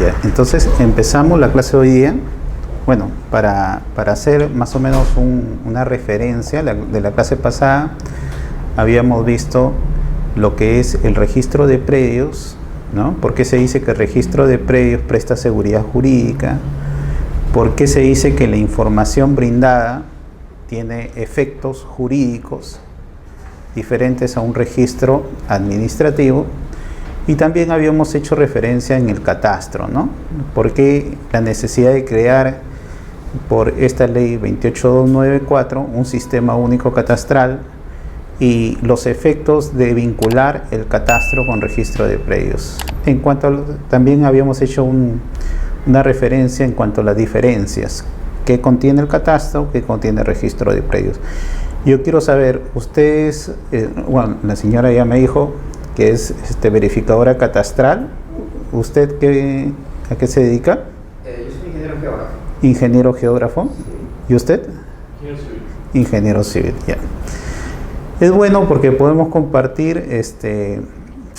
Ya, entonces empezamos la clase de hoy día. Bueno, para hacer más o menos una referencia de la clase pasada, habíamos visto lo que es el registro de predios, ¿no? ¿Por qué se dice que el registro de predios presta seguridad jurídica? ¿Por qué se dice que la información brindada tiene efectos jurídicos diferentes a un registro administrativo? Y también habíamos hecho referencia en el catastro, ¿no? ¿Por qué la necesidad de crear por esta ley 28294 un sistema único catastral y los efectos de vincular el catastro con registro de predios? En cuanto a también habíamos hecho una referencia en cuanto a las diferencias que contiene el catastro, que contiene el registro de predios. Yo quiero saber, ustedes, bueno, la señora ya me dijo que es verificadora catastral. ¿Usted a qué se dedica? Yo soy ingeniero geógrafo. ¿Ingeniero geógrafo? ¿Y usted? Ingeniero civil. Ingeniero civil, ya. Es bueno porque podemos compartir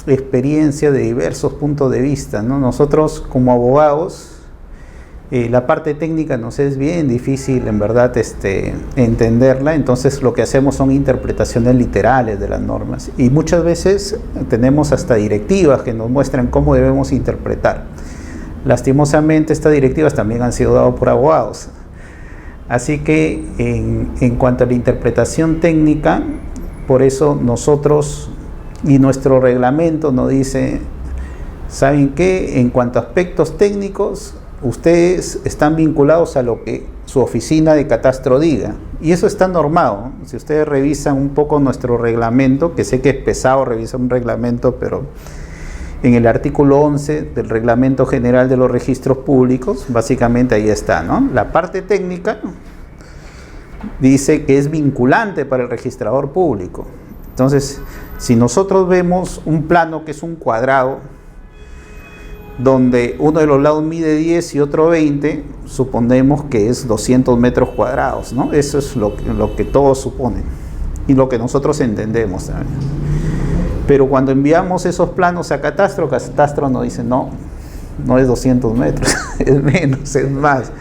experiencia de diversos puntos de vista, ¿no? Nosotros como abogados, la parte técnica nos es bien difícil en verdad entenderla, entonces lo que hacemos son interpretaciones literales de las normas y muchas veces tenemos hasta directivas que nos muestran cómo debemos interpretar. Lastimosamente estas directivas también han sido dadas por abogados, así que en cuanto a la interpretación técnica, por eso nosotros y nuestro reglamento nos dice, ¿saben qué? En cuanto a aspectos técnicos, ustedes están vinculados a lo que su oficina de catastro diga, y eso está normado, ¿no? Si ustedes revisan un poco nuestro reglamento, que sé que es pesado revisar un reglamento, pero en el artículo 11 del Reglamento General de los Registros Públicos, básicamente ahí está, ¿no? La parte técnica dice que es vinculante para el registrador público. Entonces, si nosotros vemos un plano que es un cuadrado, donde uno de los lados mide 10 y otro 20, suponemos que es 200 metros cuadrados, ¿no? Eso es lo que todos suponen y lo que nosotros entendemos también. Pero cuando enviamos esos planos a catastro, catastro nos dice, no es 200 metros, es menos, es más,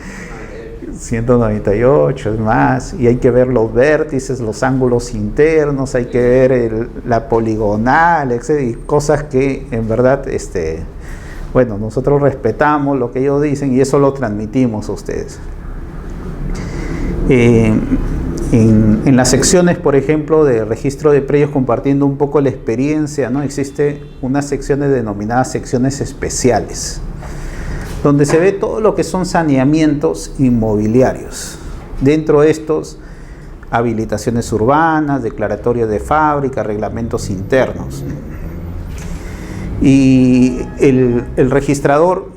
198, es más, y hay que ver los vértices, los ángulos internos, hay que ver la poligonal, etc., y cosas que en verdad bueno, nosotros respetamos lo que ellos dicen y eso lo transmitimos a ustedes. En las secciones, por ejemplo, de registro de predios, compartiendo un poco la experiencia, ¿no? Existe unas secciones denominadas secciones especiales, donde se ve todo lo que son saneamientos inmobiliarios. Dentro de estos, habilitaciones urbanas, declaratorios de fábrica, reglamentos internos. Y el registrador,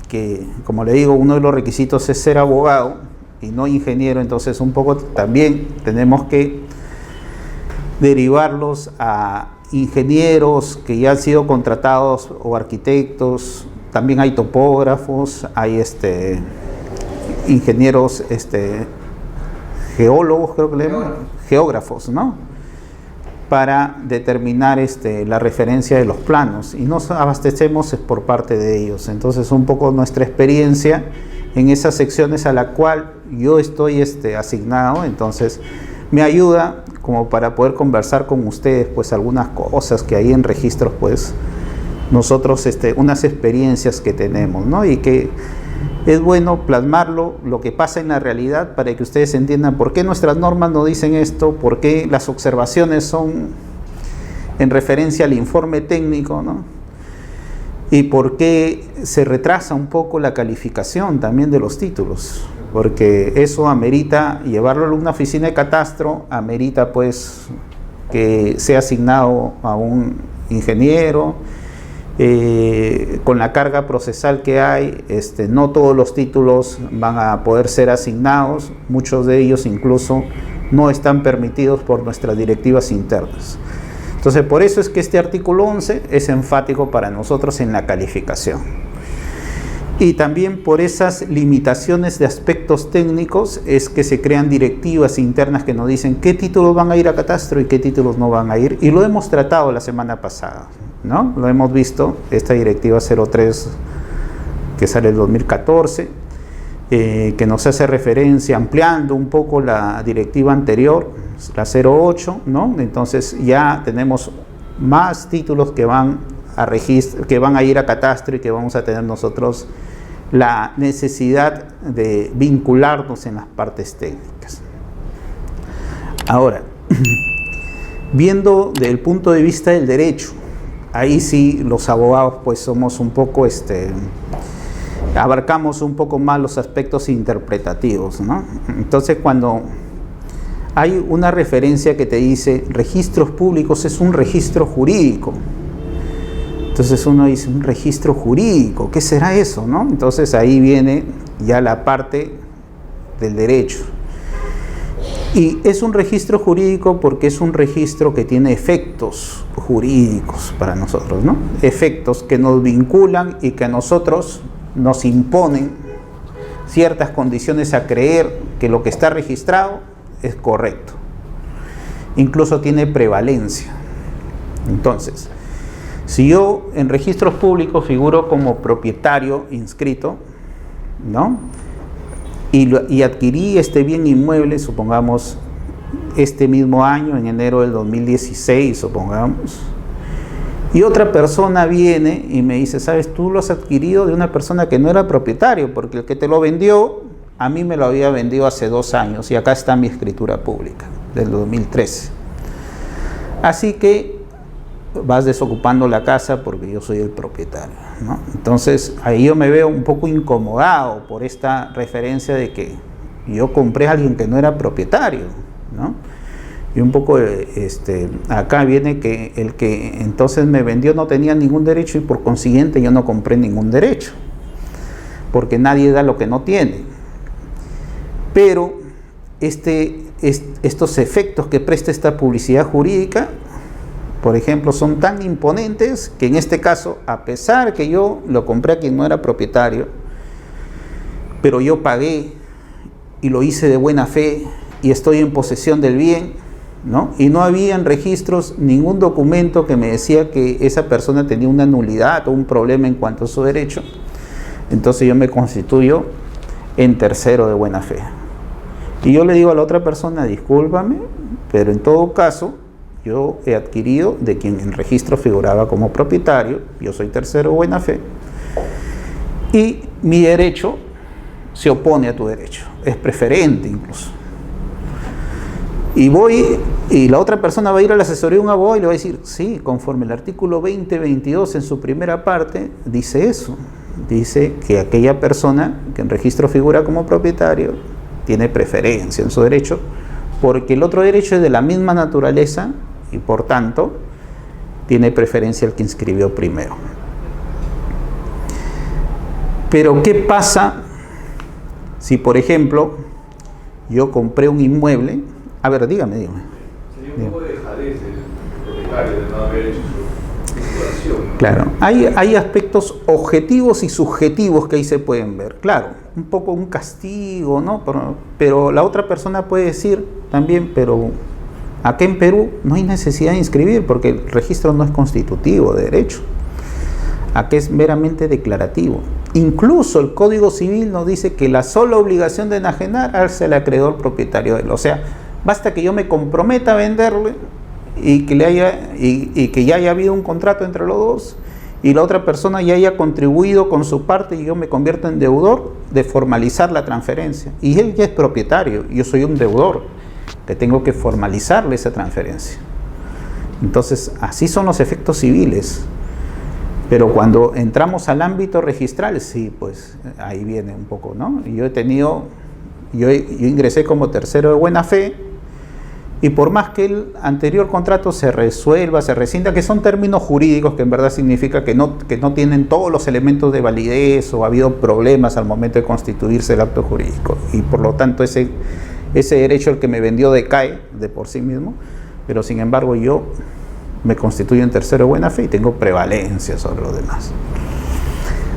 que como le digo, uno de los requisitos es ser abogado y no ingeniero, entonces un poco también tenemos que derivarlos a ingenieros que ya han sido contratados o arquitectos, también hay topógrafos, hay ingenieros, geólogos, creo que le llaman, geógrafos, ¿no? Para determinar la referencia de los planos, y nos abastecemos por parte de ellos. Entonces un poco nuestra experiencia en esas secciones a la cual yo estoy asignado, entonces me ayuda como para poder conversar con ustedes pues algunas cosas que hay en registros, pues nosotros unas experiencias que tenemos, ¿no? Y que es bueno plasmarlo, lo que pasa en la realidad, para que ustedes entiendan por qué nuestras normas no dicen esto, por qué las observaciones son en referencia al informe técnico, ¿no? Y por qué se retrasa un poco la calificación también de los títulos, porque eso amerita llevarlo a una oficina de catastro, amerita pues que sea asignado a un ingeniero. Con la carga procesal que hay, no todos los títulos van a poder ser asignados, muchos de ellos incluso no están permitidos por nuestras directivas internas. Entonces, por eso es que este artículo 11 es enfático para nosotros en la calificación. Y también por esas limitaciones de aspectos técnicos es que se crean directivas internas que nos dicen qué títulos van a ir a catastro y qué títulos no van a ir, y lo hemos tratado la semana pasada, ¿no? Lo hemos visto, esta directiva 03 que sale el 2014, que nos hace referencia, ampliando un poco la directiva anterior, la 08, ¿no? Entonces ya tenemos más títulos que van a registro, que van a ir a catastro, y que vamos a tener nosotros la necesidad de vincularnos en las partes técnicas. Ahora, viendo desde el punto de vista del derecho, ahí sí los abogados pues somos un poco, abarcamos un poco más los aspectos interpretativos, ¿no? Entonces, cuando hay una referencia que te dice registros públicos, es un registro jurídico. Entonces uno dice, un registro jurídico, ¿qué será eso, no? Entonces ahí viene ya la parte del derecho. Y es un registro jurídico porque es un registro que tiene efectos jurídicos para nosotros, ¿no? Efectos que nos vinculan y que a nosotros nos imponen ciertas condiciones a creer que lo que está registrado es correcto. Incluso tiene prevalencia. Entonces, si yo en registros públicos figuro como propietario inscrito, ¿no? Y adquirí este bien inmueble, supongamos, este mismo año, en enero del 2016, supongamos, y otra persona viene y me dice, ¿sabes? Tú lo has adquirido de una persona que no era propietario, porque el que te lo vendió, a mí me lo había vendido hace 2 años, y acá está mi escritura pública, del 2013. Así que vas desocupando la casa porque yo soy el propietario, ¿no? Entonces ahí yo me veo un poco incomodado por esta referencia de que yo compré a alguien que no era propietario, ¿no? Y un poco acá viene que el que entonces me vendió no tenía ningún derecho, y por consiguiente yo no compré ningún derecho, porque nadie da lo que no tiene. Pero estos efectos que presta esta publicidad jurídica, por ejemplo, son tan imponentes que en este caso, a pesar que yo lo compré a quien no era propietario, pero yo pagué y lo hice de buena fe y estoy en posesión del bien, ¿no? Y no había en registros ningún documento que me decía que esa persona tenía una nulidad o un problema en cuanto a su derecho, entonces yo me constituyo en tercero de buena fe. Y yo le digo a la otra persona, discúlpame, pero en todo caso, yo he adquirido de quien en registro figuraba como propietario, yo soy tercero de buena fe, y mi derecho se opone a tu derecho, es preferente incluso. Y la otra persona va a ir a la asesoría de un abogado y le va a decir, sí, conforme el artículo 2022 en su primera parte, dice eso, dice que aquella persona que en registro figura como propietario tiene preferencia en su derecho, porque el otro derecho es de la misma naturaleza y por tanto tiene preferencia el que inscribió primero. Pero ¿qué pasa si, por ejemplo, yo compré un inmueble? A ver, dígame. Sería un poco de dejadez el propietario de no haber hecho su vinculación, ¿no? Claro, hay aspectos objetivos y subjetivos que ahí se pueden ver. Claro, un poco un castigo, ¿no? Pero la otra persona puede decir también, pero acá en Perú no hay necesidad de inscribir porque el registro no es constitutivo de derecho. Aquí es meramente declarativo. Incluso el Código Civil nos dice que la sola obligación de enajenar hace el acreedor propietario de él. O sea, basta que yo me comprometa a venderle y que ya haya habido un contrato entre los dos y la otra persona ya haya contribuido con su parte y yo me convierto en deudor, de formalizar la transferencia. Y él ya es propietario, yo soy un deudor que tengo que formalizarle esa transferencia. Entonces, así son los efectos civiles. Pero cuando entramos al ámbito registral, sí, pues ahí viene un poco, ¿no? Yo ingresé como tercero de buena fe, y por más que el anterior contrato se resuelva, se rescinda, que son términos jurídicos que en verdad significa que no tienen todos los elementos de validez o ha habido problemas al momento de constituirse el acto jurídico, y por lo tanto ese derecho el que me vendió decae de por sí mismo, pero sin embargo yo me constituyo en tercero de buena fe y tengo prevalencia sobre los demás.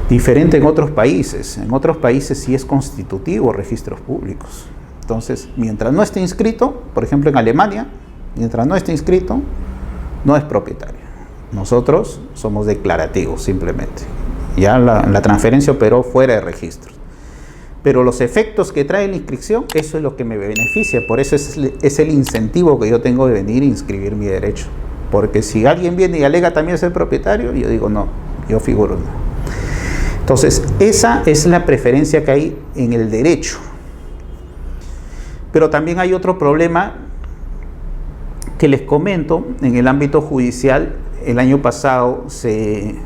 Diferente en otros países. En otros países sí es constitutivo registros públicos. Entonces, mientras no esté inscrito, por ejemplo en Alemania, mientras no esté inscrito, no es propietario. Nosotros somos declarativos simplemente. Ya la transferencia operó fuera de registros. Pero los efectos que trae la inscripción, eso es lo que me beneficia. Por eso es el incentivo que yo tengo de venir a inscribir mi derecho. Porque si alguien viene y alega también ser propietario, yo digo no, yo figuro no. Entonces, esa es la preferencia que hay en el derecho. Pero también hay otro problema que les comento. En el ámbito judicial, el año pasado se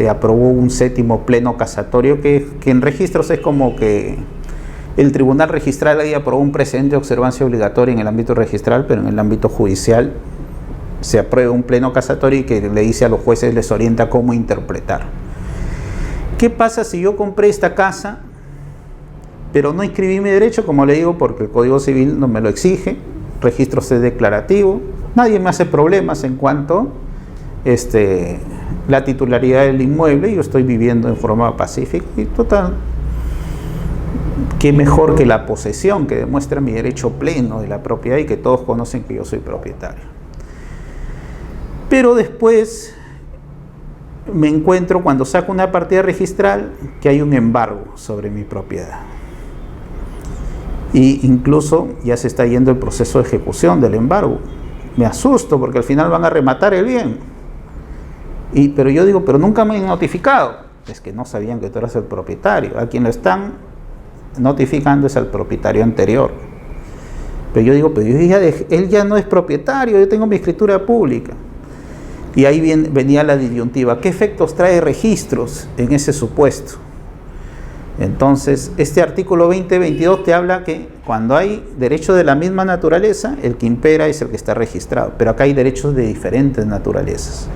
aprobó un 7º pleno casatorio que en registros es como que el tribunal registral ahí aprobó un precedente de observancia obligatoria en el ámbito registral, pero en el ámbito judicial se aprueba un pleno casatorio y que le dice a los jueces, les orienta cómo interpretar. ¿Qué pasa si yo compré esta casa, pero no inscribí mi derecho? Como le digo, porque el Código Civil no me lo exige, registros es declarativo, nadie me hace problemas en cuanto la titularidad del inmueble, yo estoy viviendo en forma pacífica y total, qué mejor que la posesión que demuestra mi derecho pleno de la propiedad y que todos conocen que yo soy propietario. Pero después me encuentro, cuando saco una partida registral, que hay un embargo sobre mi propiedad. Y incluso ya se está yendo el proceso de ejecución del embargo. Me asusto porque al final van a rematar el bien. Pero yo digo, pero nunca me han notificado. Es que no sabían que tú eras el propietario. A quien lo están notificando es al propietario anterior. Pero yo digo, pero él ya no es propietario, yo tengo mi escritura pública. Y ahí venía la disyuntiva. ¿Qué efectos trae registros en ese supuesto? Entonces, este artículo 20-22 te habla que cuando hay derechos de la misma naturaleza, el que impera es el que está registrado. Pero acá hay derechos de diferentes naturalezas.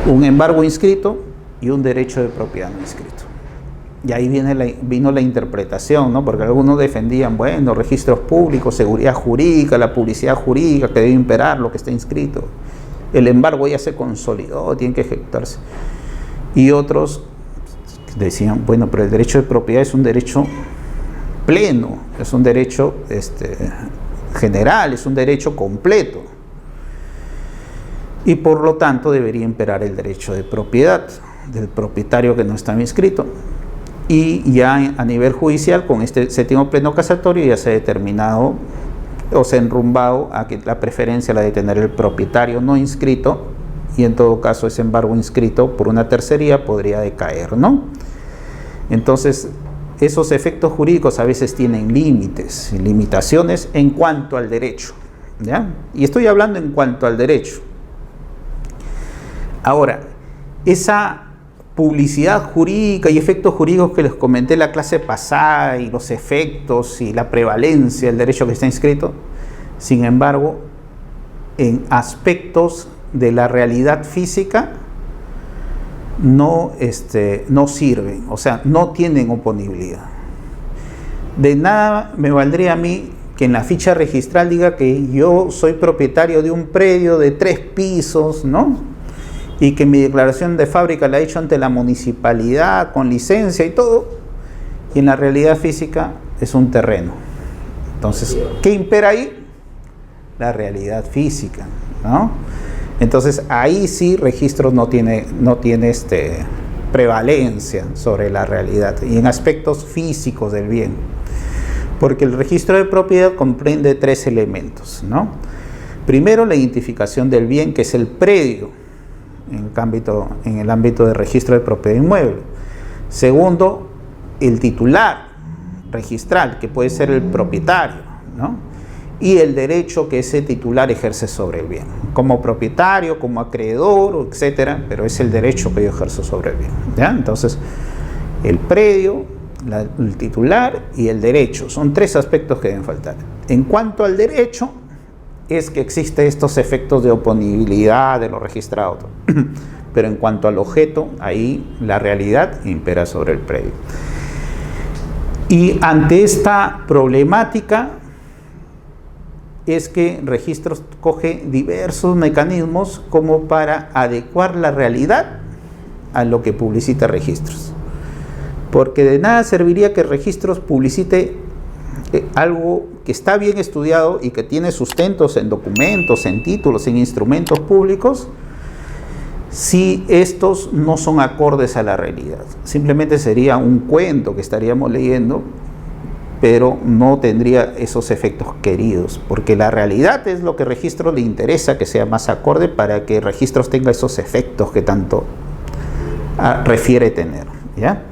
Un embargo inscrito y un derecho de propiedad no inscrito. Y ahí vino la interpretación, ¿no? Porque algunos defendían, bueno, registros públicos, seguridad jurídica, la publicidad jurídica, que debe imperar lo que está inscrito. El embargo ya se consolidó, tiene que ejecutarse. Y otros decían, bueno, pero el derecho de propiedad es un derecho pleno, es un derecho general, es un derecho completo. Y por lo tanto debería imperar el derecho de propiedad del propietario que no está inscrito. Y ya a nivel judicial, con este 7º pleno casatorio, ya se ha determinado o se ha enrumbado a que la preferencia la de tener el propietario no inscrito, y en todo caso ese embargo inscrito por una tercería podría decaer, ¿no? Entonces, esos efectos jurídicos a veces tienen límites y limitaciones en cuanto al derecho, ¿ya? Y estoy hablando en cuanto al derecho. Ahora, esa publicidad jurídica y efectos jurídicos que les comenté en la clase pasada, y los efectos y la prevalencia del derecho que está inscrito, sin embargo, en aspectos de la realidad física no sirven, o sea, no tienen oponibilidad. De nada me valdría a mí que en la ficha registral diga que yo soy propietario de un predio de 3 pisos, ¿no? Y que mi declaración de fábrica la he hecho ante la municipalidad con licencia y todo, y en la realidad física es un terreno. Entonces, ¿qué impera ahí? La realidad física, ¿no? Entonces, ahí sí registros no tiene prevalencia sobre la realidad y en aspectos físicos del bien, porque el registro de propiedad comprende 3 elementos, ¿no? Primero, la identificación del bien, que es el predio, en el ámbito de registro de propiedad inmueble. Segundo, el titular registral, que puede ser el propietario, ¿no? Y el derecho que ese titular ejerce sobre el bien, como propietario, como acreedor, etcétera, pero es el derecho que yo ejerzo sobre el bien, ¿ya? Entonces, el predio, el titular y el derecho son 3 aspectos que deben faltar. En cuanto al derecho, es que existen estos efectos de oponibilidad de lo registrado, pero en cuanto al objeto, ahí la realidad impera sobre el predio. Y ante esta problemática es que registros coge diversos mecanismos como para adecuar la realidad a lo que publicita registros, porque de nada serviría que registros publicite algo que está bien estudiado y que tiene sustentos en documentos, en títulos, en instrumentos públicos, si estos no son acordes a la realidad. Simplemente sería un cuento que estaríamos leyendo, pero no tendría esos efectos queridos, porque la realidad es lo que Registros le interesa que sea más acorde para que Registros tenga esos efectos que tanto refiere tener, ¿ya?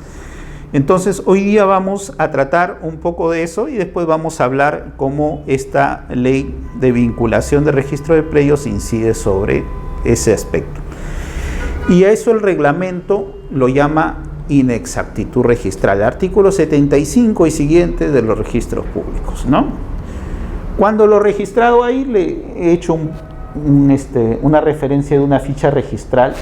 Entonces hoy día vamos a tratar un poco de eso y después vamos a hablar cómo esta ley de vinculación de registro de predios incide sobre ese aspecto. Y a eso el reglamento lo llama inexactitud registral, artículo 75 y siguiente de los registros públicos, ¿no? Cuando lo registrado ahí le he hecho una referencia de una ficha registral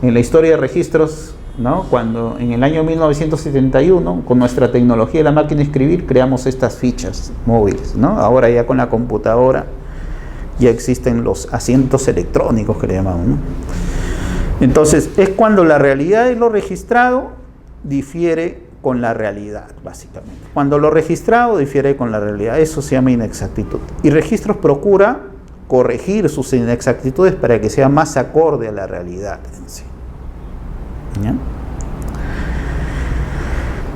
en la historia de registros, ¿no? Cuando en el año 1971 con nuestra tecnología de la máquina de escribir creamos estas fichas móviles, ¿no? Ahora ya con la computadora ya existen los asientos electrónicos que le llamamos, ¿no? Entonces, es cuando la realidad de lo registrado difiere con la realidad, básicamente. Cuando lo registrado difiere con la realidad, eso se llama inexactitud. Y Registros procura corregir sus inexactitudes para que sea más acorde a la realidad en sí. ¿Ya?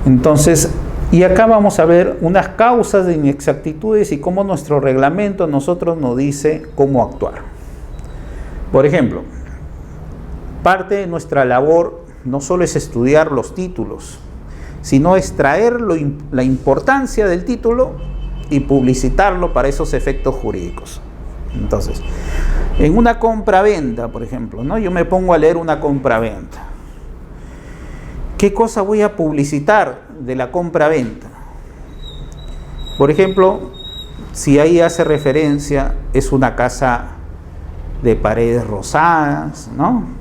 Entonces, y acá vamos a ver unas causas de inexactitudes y cómo nuestro reglamento a nosotros nos dice cómo actuar. Por ejemplo, parte de nuestra labor no solo es estudiar los títulos, sino extraer la importancia del título y publicitarlo para esos efectos jurídicos. Entonces, en una compra-venta, por ejemplo, ¿no? Yo me pongo a leer una compra-venta. ¿Qué cosa voy a publicitar de la compra-venta? Por ejemplo, si ahí hace referencia, es una casa de paredes rosadas, ¿no?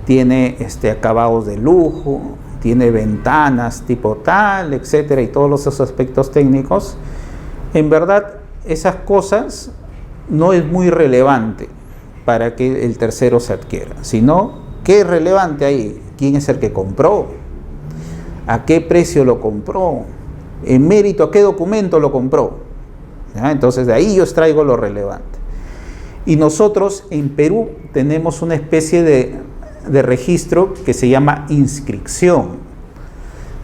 Tiene acabados de lujo, tiene ventanas tipo tal, etcétera, y todos esos aspectos técnicos. En verdad, esas cosas no es muy relevante para que el tercero se adquiera, sino, ¿qué es relevante ahí? ¿Quién es el que compró? ¿A qué precio lo compró? ¿En mérito a qué documento lo compró? ¿Ya? Entonces, de ahí yo extraigo lo relevante. Y nosotros en Perú tenemos una especie de registro que se llama inscripción.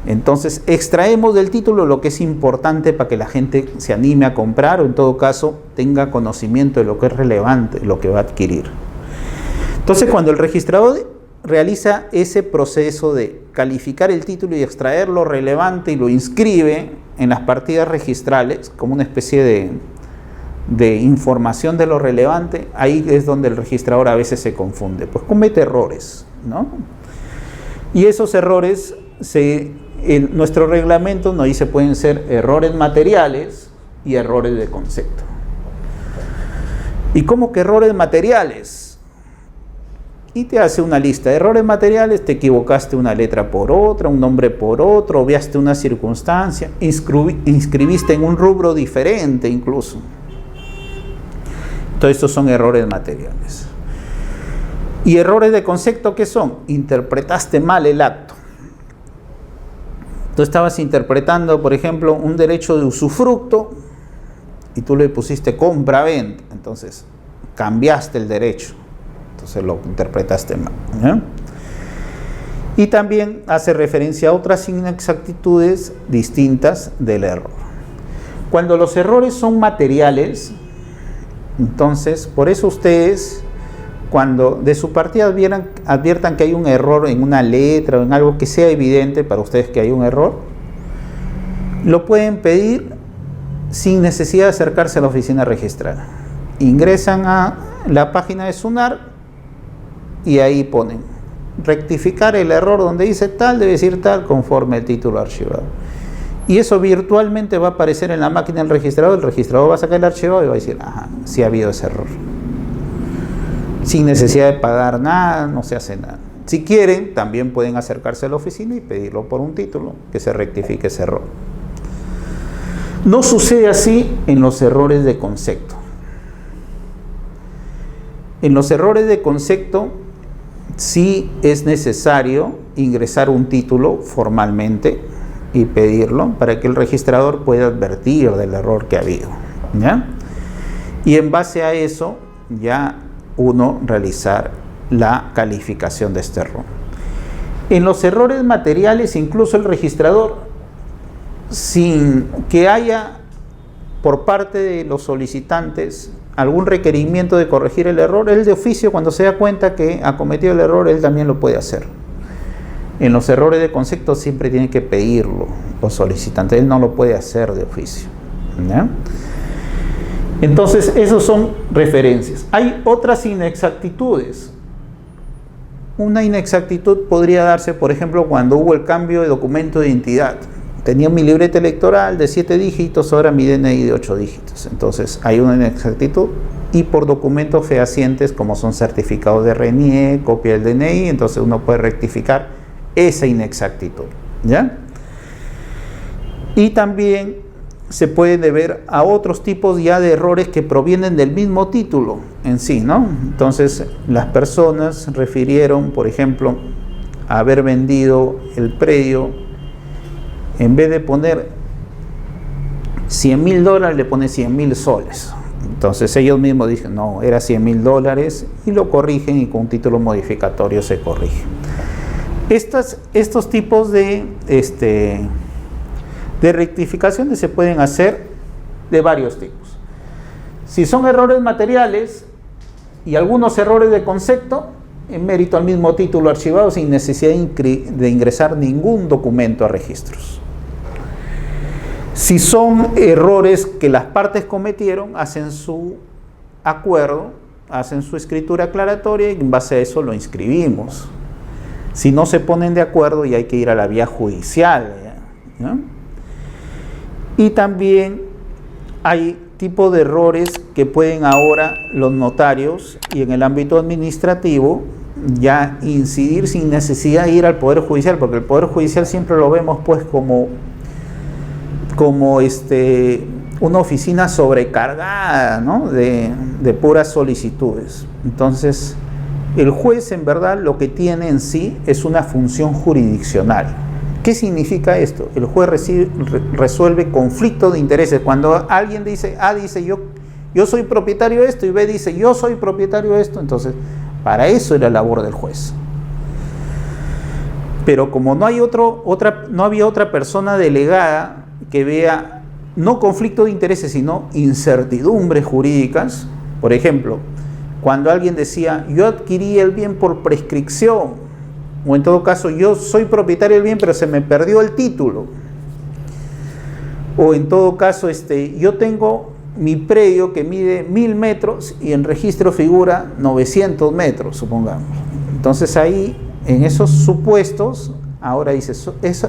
Entonces extraemos del título lo que es importante para que la gente se anime a comprar o en todo caso tenga conocimiento de lo que es relevante, lo que va a adquirir. Entonces cuando el registrador realiza ese proceso de calificar el título y extraer lo relevante y lo inscribe en las partidas registrales como una especie de información de lo relevante, ahí es donde el registrador a veces se confunde, pues comete errores, ¿no? Y esos errores, nuestro reglamento nos dice pueden ser errores materiales y errores de concepto. ¿Y cómo que errores materiales? Y te hace una lista de errores materiales, te equivocaste una letra por otra, un nombre por otro, obviaste una circunstancia, inscribiste en un rubro diferente incluso. Todos estos son errores materiales. ¿Y errores de concepto qué son? Interpretaste mal el acto. Tú estabas interpretando, por ejemplo, un derecho de usufructo y tú le pusiste compra-venta. Entonces, cambiaste el derecho. Entonces lo interpretaste mal, ¿eh? Y también hace referencia a otras inexactitudes distintas del error. Cuando los errores son materiales, entonces, por eso ustedes, cuando de su partida adviertan que hay un error en una letra o en algo que sea evidente para ustedes que hay un error, lo pueden pedir sin necesidad de acercarse a la oficina registral. Ingresan a la página de SUNAR y ahí ponen rectificar el error donde dice tal, debe decir tal, conforme el título archivado. Y eso virtualmente va a aparecer en la máquina del registrador. El registrador va a sacar el archivado y va a decir, ajá, sí ha habido ese error. Sin necesidad de pagar nada, no se hace nada. Si quieren, también pueden acercarse a la oficina y pedirlo por un título, que se rectifique ese error. No sucede así en los errores de concepto. En los errores de concepto, sí es necesario ingresar un título formalmente y pedirlo para que el registrador pueda advertir del error que ha habido, ¿ya? Y en base a eso ya uno realizar la calificación de este error. En los errores materiales, incluso el registrador, sin que haya por parte de los solicitantes algún requerimiento de corregir el error, él de oficio, cuando se da cuenta que ha cometido el error, él también lo puede hacer. En los errores de concepto siempre tiene que pedirlo los solicitantes, él no lo puede hacer de oficio, ¿no? Entonces, esos son referencias. Hay otras inexactitudes. Una inexactitud podría darse, por ejemplo, cuando hubo el cambio de documento de identidad. Tenía mi libreta electoral de 7 dígitos, ahora mi DNI de 8 dígitos. Entonces, hay una inexactitud. Y por documentos fehacientes, como son certificados de RNIE, copia del DNI, entonces uno puede rectificar esa inexactitud, ¿ya? Y también se puede deber a otros tipos ya de errores que provienen del mismo título en sí, ¿no? Entonces, las personas refirieron, por ejemplo, a haber vendido el predio, en vez de poner $100.000, le pone 100.000 soles. Entonces, ellos mismos dicen, no, era $100.000, y lo corrigen y con un título modificatorio se corrige. Estos tipos de rectificaciones se pueden hacer de varios tipos. Si son errores materiales y algunos errores de concepto, en mérito al mismo título archivado sin necesidad de ingresar ningún documento a registros. Si son errores que las partes cometieron, hacen su acuerdo, hacen su escritura aclaratoria y en base a eso lo inscribimos. Si no se ponen de acuerdo, ya hay que ir a la vía judicial, ¿no? Y también hay tipo de errores que pueden ahora los notarios y en el ámbito administrativo ya incidir sin necesidad de ir al Poder Judicial, porque el Poder Judicial siempre lo vemos pues como una oficina sobrecargada, ¿no? de puras solicitudes. Entonces, el juez en verdad lo que tiene en sí es una función jurisdiccional. ¿Qué significa esto? El juez resuelve conflictos de intereses. Cuando alguien dice, A dice yo soy propietario de esto, y B dice yo soy propietario de esto, entonces para eso es la labor del juez. Pero como no había otra persona delegada que vea no conflicto de intereses, sino incertidumbres jurídicas, por ejemplo, cuando alguien decía yo adquirí el bien por prescripción, o en todo caso yo soy propietario del bien pero se me perdió el título, o en todo caso yo tengo mi predio que mide 1000 metros y en registro figura 900 metros, supongamos. Entonces ahí, en esos supuestos, ahora dice,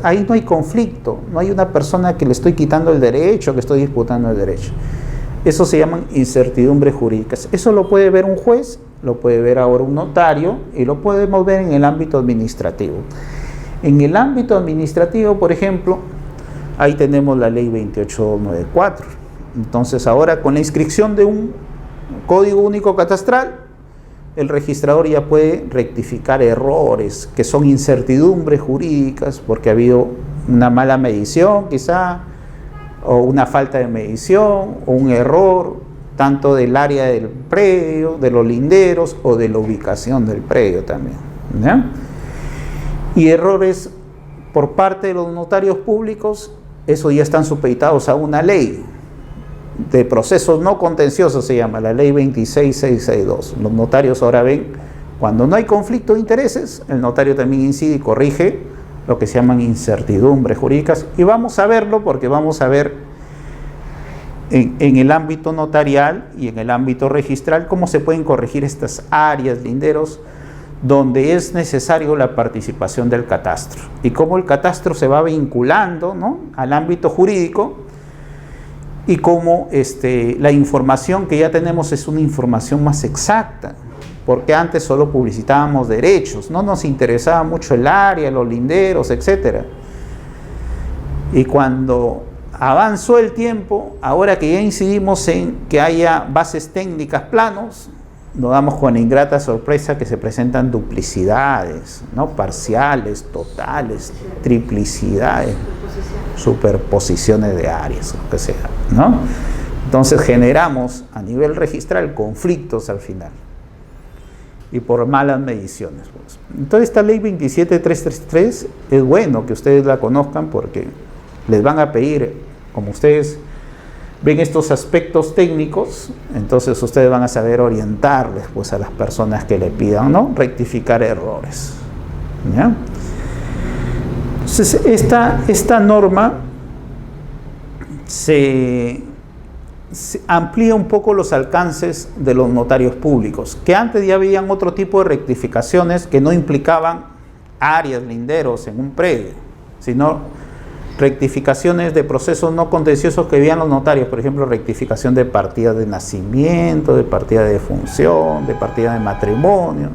ahí no hay conflicto, no hay una persona que le estoy quitando el derecho, que estoy disputando el derecho. Eso se llaman incertidumbres jurídicas. Eso lo puede ver un juez, lo puede ver ahora un notario y lo podemos ver en el ámbito administrativo. En el ámbito administrativo, por ejemplo, ahí tenemos la ley 28294. Entonces ahora con la inscripción de un código único catastral, el registrador ya puede rectificar errores que son incertidumbres jurídicas porque ha habido una mala medición quizá, o una falta de medición, o un error, tanto del área del predio, de los linderos, o de la ubicación del predio también, ¿no? Y errores por parte de los notarios públicos, eso ya están supeditados a una ley de procesos no contenciosos, se llama la ley 26662. Los notarios ahora ven, cuando no hay conflicto de intereses, el notario también incide y corrige lo que se llaman incertidumbres jurídicas, y vamos a verlo porque vamos a ver en el ámbito notarial y en el ámbito registral cómo se pueden corregir estas áreas, linderos, donde es necesario la participación del catastro, y cómo el catastro se va vinculando, ¿no?, al ámbito jurídico, y cómo la información que ya tenemos es una información más exacta, porque antes solo publicitábamos derechos, no nos interesaba mucho el área, los linderos, etc. Y cuando avanzó el tiempo, ahora que ya incidimos en que haya bases técnicas, planos, nos damos con la ingrata sorpresa que se presentan duplicidades, ¿no?, parciales, totales, triplicidades, superposiciones de áreas, lo que sea, ¿no? Entonces generamos a nivel registral conflictos al final. y por malas mediciones, pues. Entonces esta ley 27333 es bueno que ustedes la conozcan porque les van a pedir, como ustedes ven estos aspectos técnicos, entonces ustedes van a saber orientarles pues a las personas que le pidan, ¿no? Rectificar errores, ¿ya? Entonces esta norma se amplía un poco los alcances de los notarios públicos, que antes ya habían otro tipo de rectificaciones que no implicaban áreas, linderos en un predio, sino rectificaciones de procesos no contenciosos que veían los notarios, por ejemplo, rectificación de partida de nacimiento, de partida de defunción, de partida de matrimonio,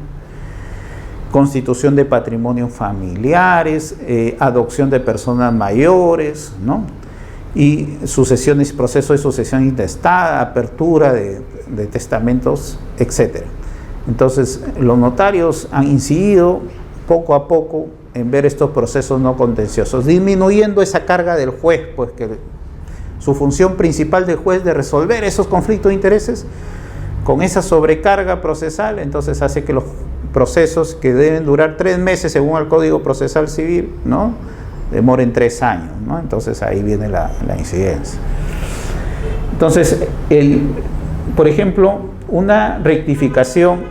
constitución de patrimonio familiares, adopción de personas mayores, ¿no? Y sucesiones, proceso de sucesión intestada, apertura de testamentos, etc. Entonces, los notarios han incidido poco a poco en ver estos procesos no contenciosos, disminuyendo esa carga del juez, pues que su función principal del juez de resolver esos conflictos de intereses, con esa sobrecarga procesal, entonces hace que los procesos que deben durar 3 meses según el Código Procesal Civil, ¿no?, demoren 3 años, ¿no? Entonces ahí viene la incidencia. Entonces, por ejemplo, una rectificación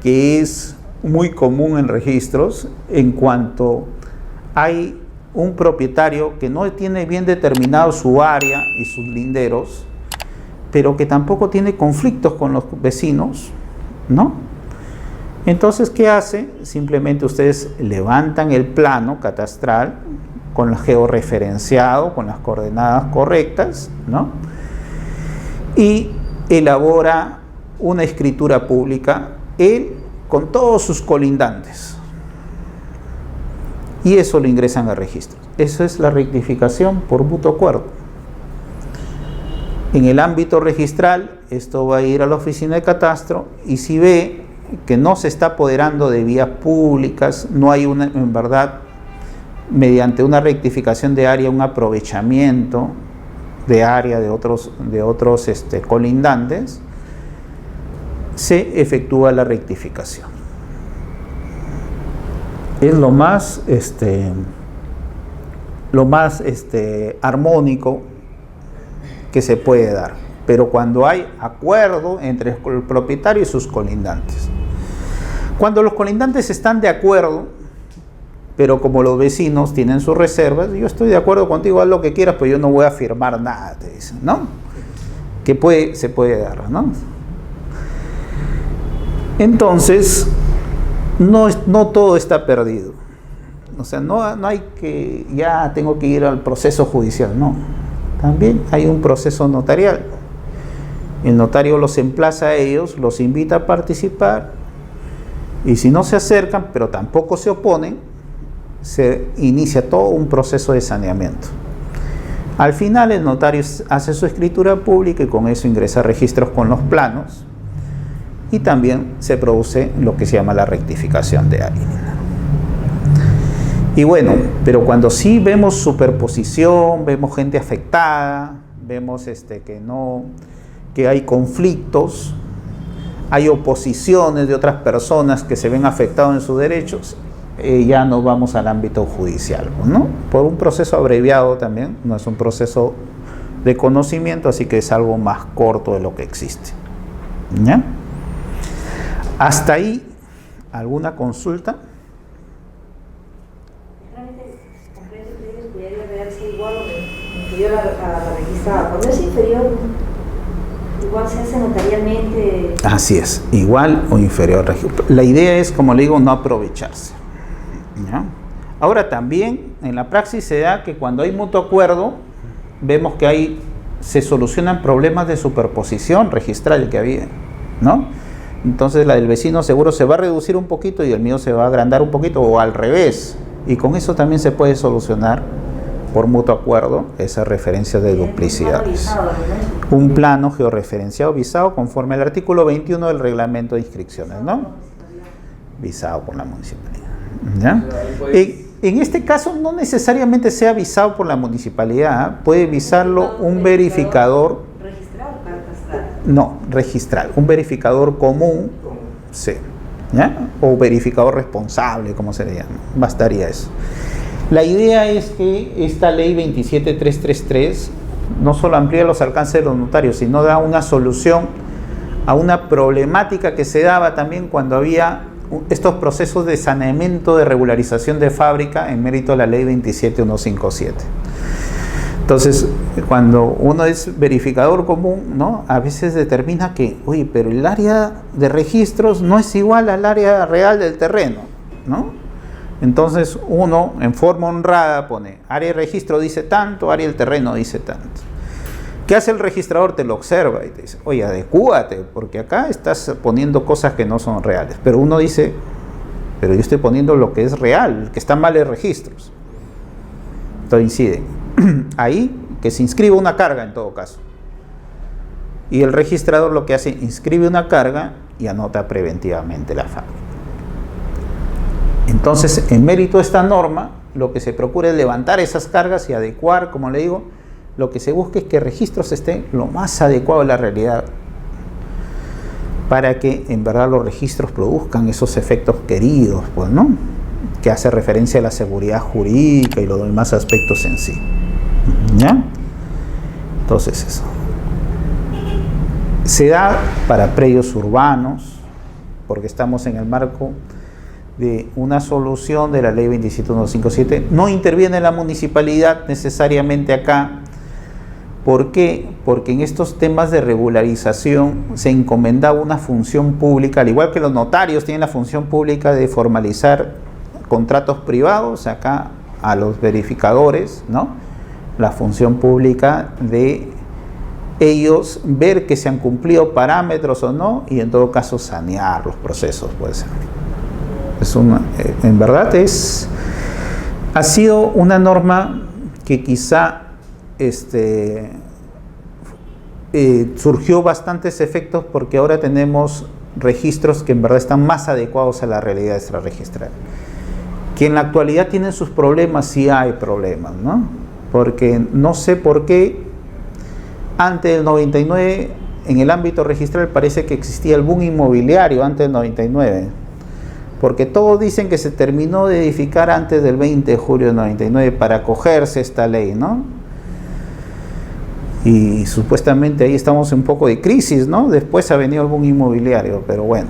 que es muy común en registros, en cuanto hay un propietario que no tiene bien determinado su área y sus linderos, pero que tampoco tiene conflictos con los vecinos, ¿no? Entonces, ¿qué hace? Simplemente ustedes levantan el plano catastral con el georreferenciado, con las coordenadas correctas, ¿no? Y elabora una escritura pública, él con todos sus colindantes. Y eso lo ingresan a registros. Eso es la rectificación por mutuo acuerdo. En el ámbito registral, esto va a ir a la oficina de catastro, y si ve que no se está apoderando de vías públicas, no hay en verdad, mediante una rectificación de área, un aprovechamiento de área de otros colindantes, se efectúa la rectificación. Es lo más armónico que se puede dar, pero cuando hay acuerdo entre el propietario y sus colindantes. Cuando los colindantes están de acuerdo, pero como los vecinos tienen sus reservas, yo estoy de acuerdo contigo, haz lo que quieras, pero yo no voy a firmar nada, te dicen, ¿no? Que se puede dar, ¿no? Entonces, no todo está perdido. O sea, no hay que, ya tengo que ir al proceso judicial, no. También hay un proceso notarial. El notario los emplaza a ellos, los invita a participar, y si no se acercan, pero tampoco se oponen, se inicia todo un proceso de saneamiento. Al final, el notario hace su escritura pública y con eso ingresa a registros con los planos, y también se produce lo que se llama la rectificación de área. Y bueno, pero cuando sí vemos superposición, vemos gente afectada, vemos que hay conflictos, hay oposiciones de otras personas que se ven afectados en sus derechos, ya nos vamos al ámbito judicial, ¿no? Por un proceso abreviado también, no es un proceso de conocimiento, así que es algo más corto de lo que existe, ¿ya? Hasta ahí, ¿alguna consulta? Igual o inferior a la registrada. Cuando es inferior, igual se hace notarialmente. Así es, igual o inferior. La idea es, como le digo, no aprovecharse, ¿ya? Ahora también en la praxis se da que cuando hay mutuo acuerdo, vemos que se solucionan problemas de superposición registral que había, ¿no? Entonces la del vecino seguro se va a reducir un poquito y el mío se va a agrandar un poquito, o al revés, y con eso también se puede solucionar por mutuo acuerdo esa referencia de duplicidades. Un plano georreferenciado visado conforme al artículo 21 del reglamento de inscripciones, ¿no? Visado por la municipalidad, ¿ya? En este caso no necesariamente sea visado por la municipalidad, ¿eh? Puede visarlo un verificador. ¿Registral o catastral? No, registral, un verificador común, sí. ¿ya? O verificador responsable, como se le llama. Bastaría eso. La idea es que esta ley 27333 no solo amplía los alcances de los notarios, sino da una solución a una problemática que se daba también cuando había estos procesos de saneamiento de regularización de fábrica en mérito a la ley 27157. Entonces, cuando uno es verificador común, ¿no? A veces determina que, oye, pero el área de registros no es igual al área real del terreno, ¿no? Entonces uno en forma honrada pone, área de registro dice tanto, área del terreno dice tanto. ¿Qué hace el registrador? Te lo observa y te dice, oye, adecúate, porque acá estás poniendo cosas que no son reales. Pero uno dice, pero yo estoy poniendo lo que es real, que está mal en registros. Entonces incide. Ahí, que se inscriba una carga en todo caso. Y el registrador lo que hace, inscribe una carga y anota preventivamente la fábrica. Entonces, en mérito de esta norma, lo que se procura es levantar esas cargas y adecuar, como le digo, lo que se busca es que registros estén lo más adecuado a la realidad para que en verdad los registros produzcan esos efectos queridos, pues, ¿no? Que hace referencia a la seguridad jurídica y los demás aspectos en sí. ¿Ya? Entonces eso. Se da para predios urbanos, porque estamos en el marco de una solución de la ley 27157. No interviene la municipalidad necesariamente acá. ¿Por qué? Porque en estos temas de regularización se encomendaba una función pública, al igual que los notarios tienen la función pública de formalizar contratos privados, acá a los verificadores, ¿no? La función pública de ellos ver que se han cumplido parámetros o no, y en todo caso sanear los procesos, puede ser. En verdad ha sido una norma que quizá surgió bastantes efectos porque ahora tenemos registros que en verdad están más adecuados a la realidad extrarregistral. Que en la actualidad tienen sus problemas, sí hay problemas, ¿no? Porque no sé por qué antes del 99 en el ámbito registral parece que existía el boom inmobiliario antes del 99. Porque todos dicen que se terminó de edificar antes del 20 de julio del 99 para acogerse a esta ley, ¿no? Y supuestamente ahí estamos en un poco de crisis, ¿no? Después ha venido el boom inmobiliario, pero bueno.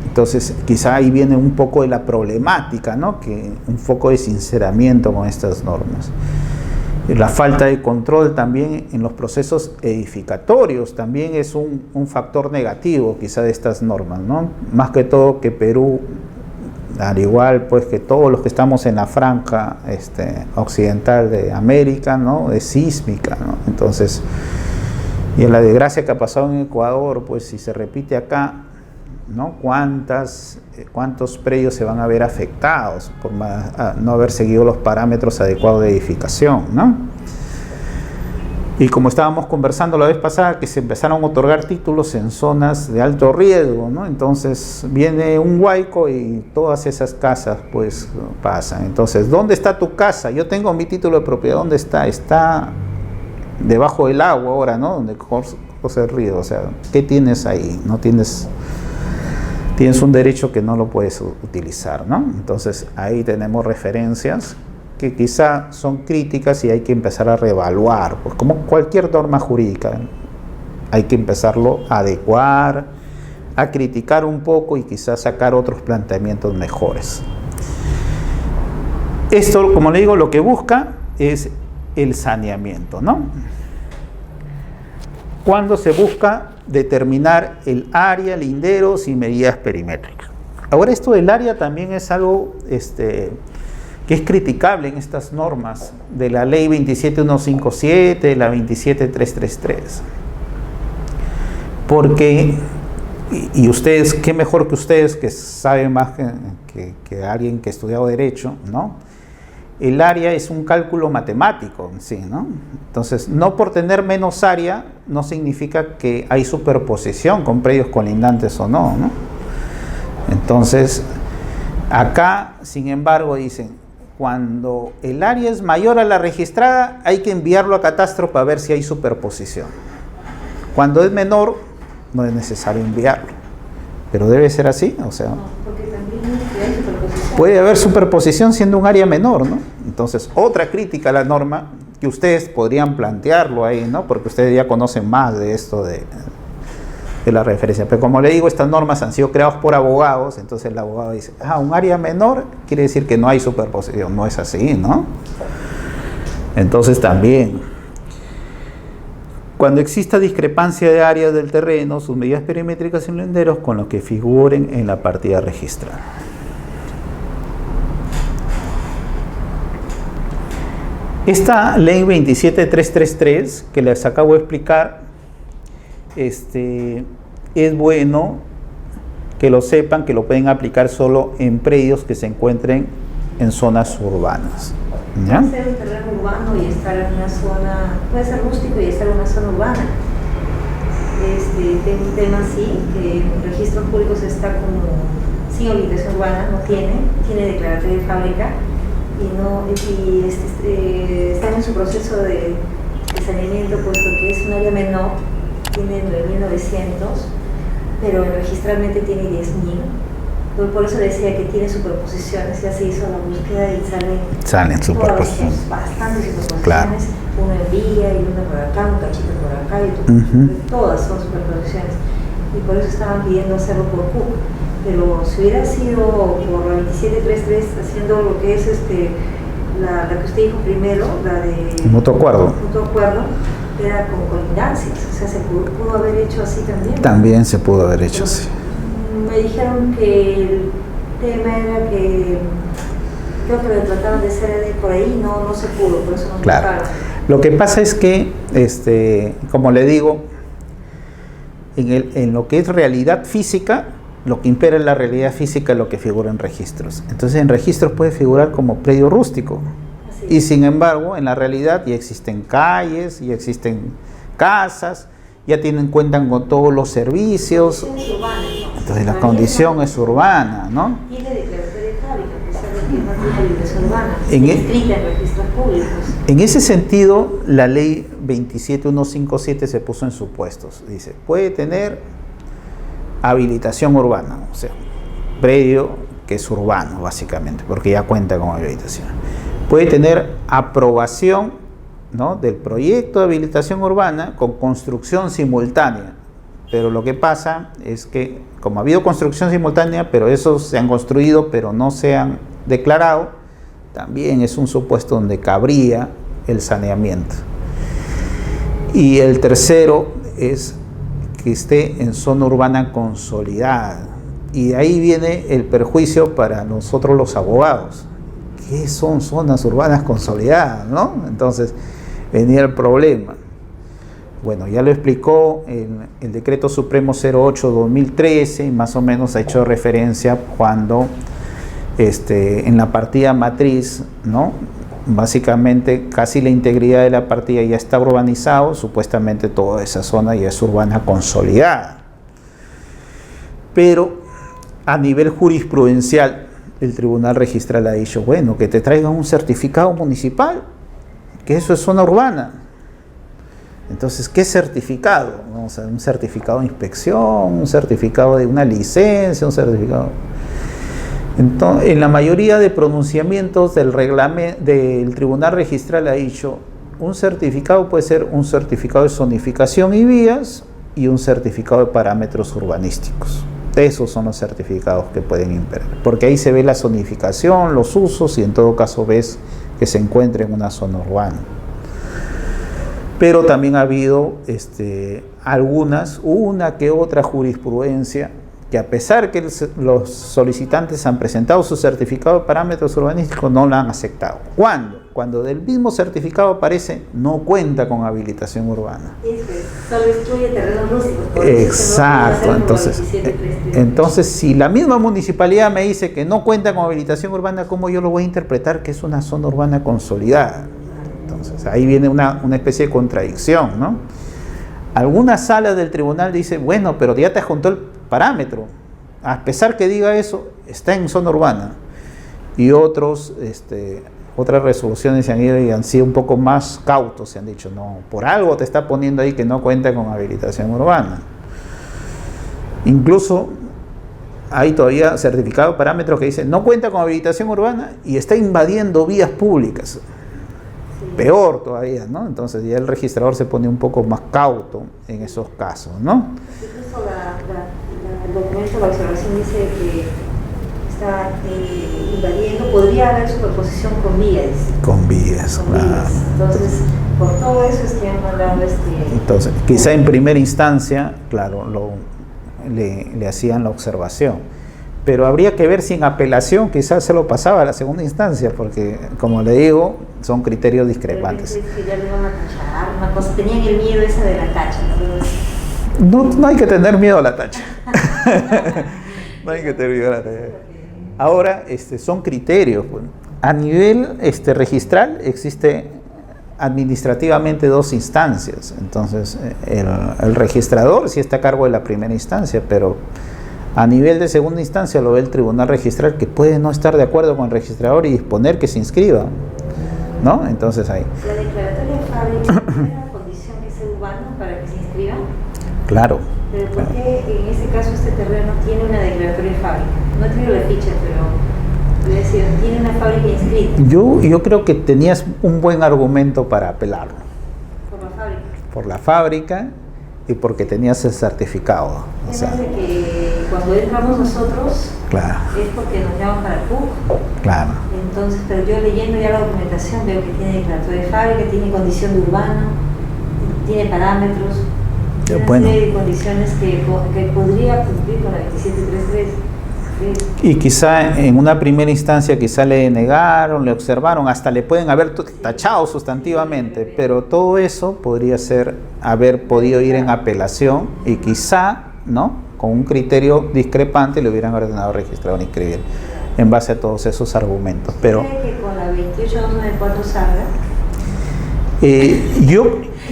Entonces quizá ahí viene un poco de la problemática, ¿no? Que un foco de sinceramiento con estas normas. La falta de control también en los procesos edificatorios también es un factor negativo quizá de estas normas, ¿no? Más que todo que Perú, al igual pues que todos los que estamos en la franja occidental de América, ¿no? Es sísmica, ¿no? Entonces, y en la desgracia que ha pasado en Ecuador, pues si se repite acá, ¿no? ¿Cuántos predios se van a ver afectados por no haber seguido los parámetros adecuados de edificación, ¿no? Y como estábamos conversando la vez pasada, que se empezaron a otorgar títulos en zonas de alto riesgo, ¿no? Entonces viene un huaico y todas esas casas pues pasan. Entonces, ¿dónde está tu casa? Yo tengo mi título de propiedad, ¿dónde está? Está debajo del agua ahora, ¿no? Donde corre el río. O sea, ¿qué tienes ahí? No tienes un derecho que no lo puedes utilizar, ¿no? Entonces ahí tenemos referencias que quizá son críticas y hay que empezar a reevaluar, pues como cualquier norma jurídica, hay que empezarlo a adecuar, a criticar un poco y quizás sacar otros planteamientos mejores. Esto, como le digo, lo que busca es el saneamiento, ¿no? Cuando se busca determinar el área, linderos y medidas perimétricas. Ahora esto del área también es algo que es criticable en estas normas de la ley 27157, la 27333. Porque, y ustedes, qué mejor que ustedes que saben más que alguien que ha estudiado Derecho, ¿no? El área es un cálculo matemático en sí, ¿no? Entonces, no por tener menos área, no significa que hay superposición con predios colindantes o no, ¿no? Entonces, acá, sin embargo, dicen, cuando el área es mayor a la registrada, hay que enviarlo a catastro para ver si hay superposición. Cuando es menor, no es necesario enviarlo. Pero debe ser así, o sea... No, porque Puede haber superposición siendo un área menor, ¿no? Entonces, otra crítica a la norma, que ustedes podrían plantearlo ahí, ¿no? Porque ustedes ya conocen más de esto de la referencia. Pero como le digo, estas normas han sido creadas por abogados, entonces el abogado dice, un área menor quiere decir que no hay superposición. No es así, ¿no? Entonces también, cuando exista discrepancia de áreas del terreno, sus medidas perimétricas y linderos con los que figuren en la partida registral. Esta ley 27333 que les acabo de explicar, es bueno que lo sepan, que lo pueden aplicar solo en predios que se encuentren en zonas urbanas. ¿Ya? Puede ser un terreno urbano y estar en una zona, puede ser rústico y estar en una zona urbana. Tengo un tema así, que en registros públicos está como sin habilitación urbana, no tiene declaratoria de fábrica y están en su proceso de saneamiento, puesto que es un área menor, tiene 9.900, pero registralmente tiene 10.000. Por eso decía que tiene superposiciones, ya se hizo la búsqueda y salen superposiciones. Bastantes superposiciones, claro. Uno en vía y uno por acá, un cachito por acá, y todas son superposiciones. Y por eso estaban pidiendo hacerlo por CUP. Pero si hubiera sido por la 2733, haciendo lo que es la que usted dijo primero, la de mutuo acuerdo, era con colindancias, o sea, se pudo haber hecho así también. También se pudo haber hecho así. Me dijeron que el tema era que creo que lo trataban de hacer por ahí, no se pudo, por eso no claro. tocaron. Lo que pasa es que, como le digo, en lo que es realidad física, lo que impera en la realidad física es lo que figura en registros. Entonces en registros puede figurar como predio rústico. Así. Y sin embargo, en la realidad ya existen calles, ya existen casas, ya cuentan con todos los servicios. Entonces la condición es urbana, ¿no? Tiene declaratoria de fábrica, a pesar de que no tiene habilitación urbana, inscrita en registros públicos. En ese sentido, la ley 27157 se puso en supuestos. Dice, puede tener habilitación urbana, o sea, predio que es urbano básicamente, porque ya cuenta con habilitación. Puede tener aprobación, ¿no?, del proyecto de habilitación urbana con construcción simultánea, pero lo que pasa es que como ha habido construcción simultánea, pero esos se han construido pero no se han declarado, también es un supuesto donde cabría el saneamiento. Y el tercero es que esté en zona urbana consolidada. Y de ahí viene el perjuicio para nosotros los abogados. ¿Qué son zonas urbanas consolidadas, no? Entonces venía el problema. Bueno, ya lo explicó el Decreto Supremo 08/2013, más o menos ha hecho referencia cuando en la partida matriz, ¿no?, básicamente casi la integridad de la partida ya está urbanizado, supuestamente toda esa zona ya es urbana consolidada. Pero a nivel jurisprudencial, el Tribunal Registral ha dicho, bueno, que te traigan un certificado municipal, que eso es zona urbana. Entonces, ¿qué certificado? O sea, un certificado de inspección, un certificado de una licencia, un certificado... Entonces, en la mayoría de pronunciamientos del Tribunal Registral ha dicho, un certificado puede ser un certificado de zonificación y vías y un certificado de parámetros urbanísticos. Esos son los certificados que pueden imperar, porque ahí se ve la zonificación, los usos y en todo caso ves que se encuentra en una zona urbana. Pero también ha habido una que otra jurisprudencia que a pesar que los solicitantes han presentado su certificado de parámetros urbanísticos, no lo han aceptado. ¿Cuándo? Cuando del mismo certificado aparece, no cuenta con habilitación urbana. Solo excluye terrenos rústicos. Exacto. Entonces, si la misma municipalidad me dice que no cuenta con habilitación urbana, ¿cómo yo lo voy a interpretar que es una zona urbana consolidada? Entonces, ahí viene una especie de contradicción, ¿no? Algunas salas del tribunal dicen, bueno, pero ya te adjuntó el parámetro, a pesar que diga eso, está en zona urbana. Y otras resoluciones se han ido y han sido un poco más cautos, se han dicho, no, por algo te está poniendo ahí que no cuenta con habilitación urbana. Incluso hay todavía certificado de parámetros que dice no cuenta con habilitación urbana y está invadiendo vías públicas. Sí. Peor todavía, ¿no? Entonces ya el registrador se pone un poco más cauto en esos casos, ¿no? Incluso el documento de la observación dice que está invadiendo, podría haber superposición con vías. Con vías, Con vías. Entonces, por todo eso es que han mandado Entonces, quizá en primera instancia, claro, le hacían la observación. Pero habría que ver si en apelación quizás se lo pasaba a la segunda instancia, porque, como le digo, son criterios discrepantes. Que ya le iban a tachar, una cosa, tenían el miedo esa de la tacha, No hay que tener miedo a la tacha. No hay que tener miedo a la tacha. Ahora, son criterios. Pues. A nivel registral existe administrativamente dos instancias. Entonces, el registrador sí está a cargo de la primera instancia, pero a nivel de segunda instancia lo ve el tribunal registral, que puede no estar de acuerdo con el registrador y disponer que se inscriba, ¿no? Entonces ahí. ¿La declaratoria de fábrica tiene la condición que sea urbano para que se inscriba? Claro. Pero ¿por qué en ese caso este terreno tiene una declaratoria de fábrica? No he tenido la ficha, pero es decir, tiene una fábrica inscrita. Yo creo que tenías un buen argumento para apelarlo. Por la fábrica. Por la fábrica y porque tenías el certificado. O sea, de que cuando entramos nosotros claro, es porque nos llaman para el PUC. claro. Entonces, pero yo leyendo ya la documentación veo que tiene declaratoria de fábrica, tiene condición de urbano, tiene parámetros, tiene Bueno. una serie de condiciones que podría cumplir con la 2733. Y quizá en una primera instancia quizá le negaron, le observaron, hasta le pueden haber tachado sustantivamente, pero todo eso podría haber podido ir en apelación y quizá, ¿no?, con un criterio discrepante le hubieran ordenado registrar o inscribir en base a todos esos argumentos. Pero ¿Cree que con la 28294 salga?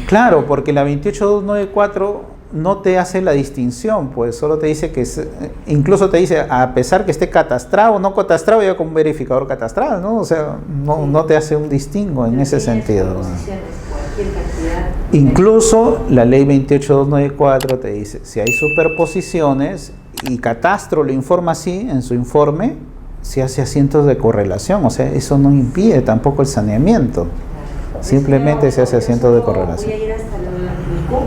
Claro, porque la 28294 no te hace la distinción, pues solo te dice que, incluso te dice, a pesar que esté catastrado o no catastrado, ya con un verificador catastral, ¿no? O sea, no te hace un distingo en ese sentido. Incluso la ley 28294 te dice, si hay superposiciones y Catastro lo informa así en su informe, se hace asientos de correlación, o sea, eso no impide tampoco el saneamiento, simplemente se hace asientos de correlación. Voy a ir hasta el CUC.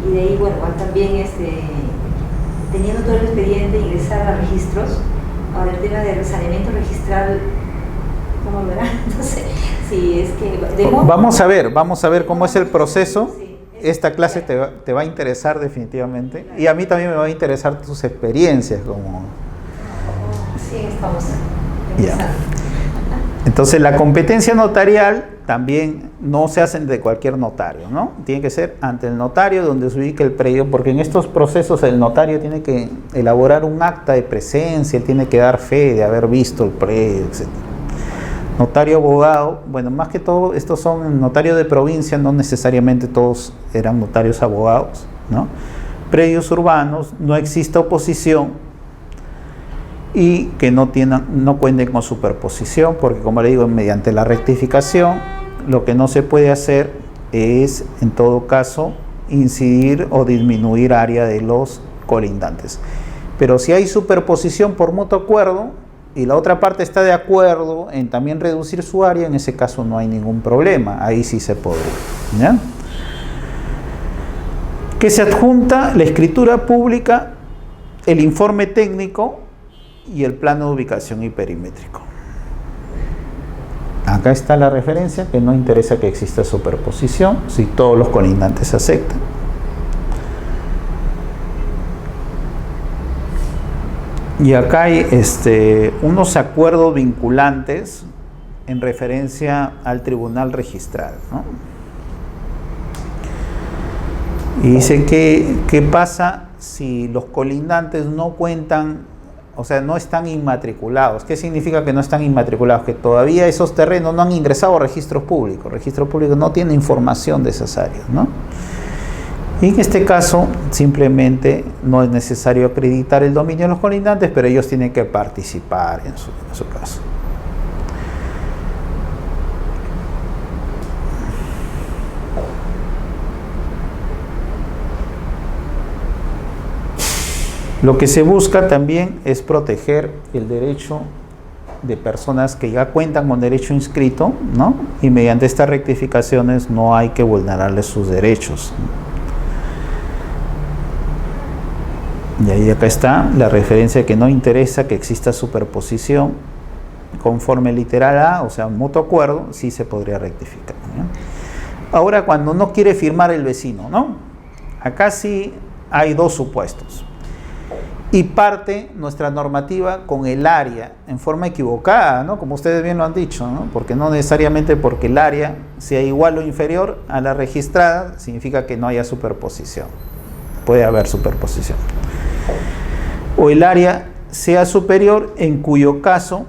Y de ahí, bueno, también teniendo todo el expediente, ingresar a registros. Ahora el tema de saneamiento registral, ¿cómo lo verá? No sé, si es que... Vamos a ver cómo es el proceso. Esta clase te va a interesar definitivamente. Y a mí también me va a interesar tus experiencias. Sí, estamos empezando. Entonces la competencia notarial también no se hace de cualquier notario, ¿no? Tiene que ser ante el notario donde se ubique el predio, porque en estos procesos el notario tiene que elaborar un acta de presencia, él tiene que dar fe de haber visto el predio, etc. Notario abogado, bueno, más que todo estos son notarios de provincia, no necesariamente todos eran notarios abogados, ¿no? Predios urbanos, no existe oposición y que no cuenten con superposición, porque como le digo, mediante la rectificación lo que no se puede hacer es, en todo caso, incidir o disminuir área de los colindantes. Pero si hay superposición por mutuo acuerdo y la otra parte está de acuerdo en también reducir su área, en ese caso no hay ningún problema, ahí sí se podría, ¿ya? Que se adjunta la escritura pública, el informe técnico y el plano de ubicación y perimétrico. Acá está la referencia, que no interesa que exista superposición si todos los colindantes aceptan. Y acá hay unos acuerdos vinculantes en referencia al tribunal registral, ¿no? Y dice que qué pasa si los colindantes no cuentan, o sea, no están inmatriculados. ¿Qué significa que no están inmatriculados? Que todavía esos terrenos no han ingresado a registros públicos. El registro público no tiene información de esas áreas, ¿no? Y en este caso, simplemente no es necesario acreditar el dominio de los colindantes, pero ellos tienen que participar en su caso. Lo que se busca también es proteger el derecho de personas que ya cuentan con derecho inscrito, ¿no? Y mediante estas rectificaciones no hay que vulnerarles sus derechos. Y ahí acá está la referencia de que no interesa que exista superposición conforme literal A, o sea, mutuo acuerdo, sí se podría rectificar, ¿no? Ahora, cuando no quiere firmar el vecino, ¿no? Acá sí hay dos supuestos. Y parte nuestra normativa con el área en forma equivocada, ¿no? Como ustedes bien lo han dicho, ¿no? Porque no necesariamente porque el área sea igual o inferior a la registrada significa que no haya superposición. Puede haber superposición. O el área sea superior, en cuyo caso,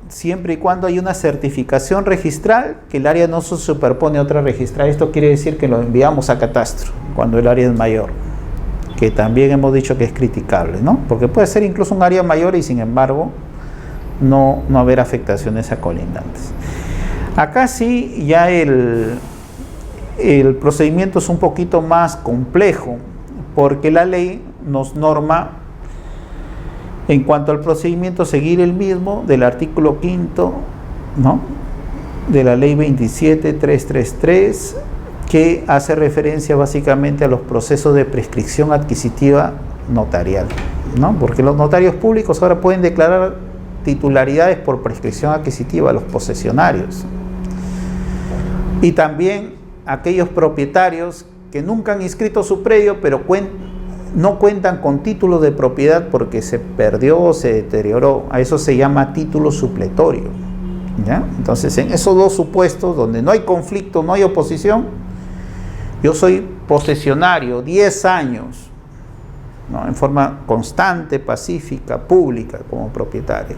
siempre y cuando hay una certificación registral, que el área no se superpone a otra registral. Esto quiere decir que lo enviamos a catastro cuando el área es mayor, que también hemos dicho que es criticable, ¿no? Porque puede ser incluso un área mayor y sin embargo no haber afectaciones a colindantes. Acá sí ya el procedimiento es un poquito más complejo, porque la ley nos norma en cuanto al procedimiento seguir el mismo del artículo 5, ¿no?, de la ley 27.333, que hace referencia básicamente a los procesos de prescripción adquisitiva notarial, ¿no? Porque los notarios públicos ahora pueden declarar titularidades por prescripción adquisitiva a los posesionarios. Y también aquellos propietarios que nunca han inscrito su predio, pero no cuentan con título de propiedad porque se perdió o se deterioró. A eso se llama título supletorio, ¿ya? Entonces, en esos dos supuestos donde no hay conflicto, no hay oposición, yo soy posesionario 10 años, ¿no?, en forma constante, pacífica, pública, como propietario.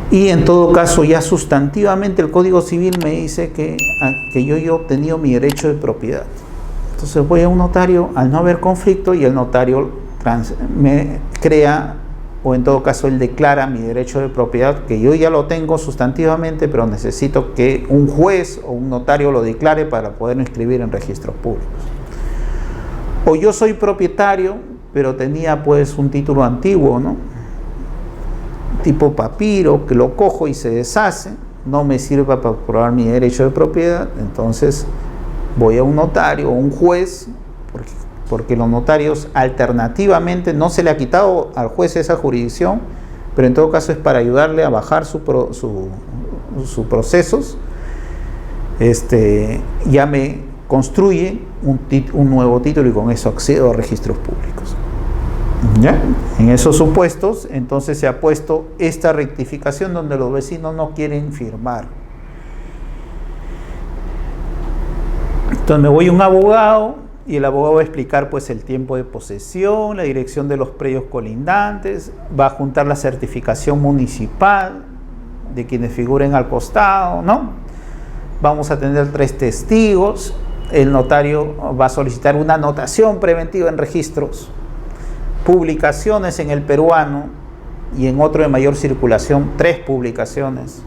Y en todo caso, ya sustantivamente el Código Civil me dice que yo he obtenido mi derecho de propiedad. Entonces voy a un notario al no haber conflicto y el notario me crea, o en todo caso él declara mi derecho de propiedad, que yo ya lo tengo sustantivamente, pero necesito que un juez o un notario lo declare para poderlo inscribir en registros públicos. O yo soy propietario, pero tenía pues un título antiguo, ¿no?, tipo papiro, que lo cojo y se deshace, no me sirve para probar mi derecho de propiedad, entonces voy a un notario o un juez, porque los notarios alternativamente no se le ha quitado al juez esa jurisdicción, pero en todo caso es para ayudarle a bajar sus procesos. Ya me construye un nuevo título y con eso accedo a registros públicos. ¿Ya? En esos supuestos, entonces se ha puesto esta rectificación donde los vecinos no quieren firmar. Entonces me voy a un abogado y el abogado va a explicar pues el tiempo de posesión, la dirección de los predios colindantes, va a juntar la certificación municipal de quienes figuren al costado, ¿no? Vamos a tener 3 testigos, el notario va a solicitar una anotación preventiva en registros, publicaciones en el peruano y en otro de mayor circulación, 3 publicaciones.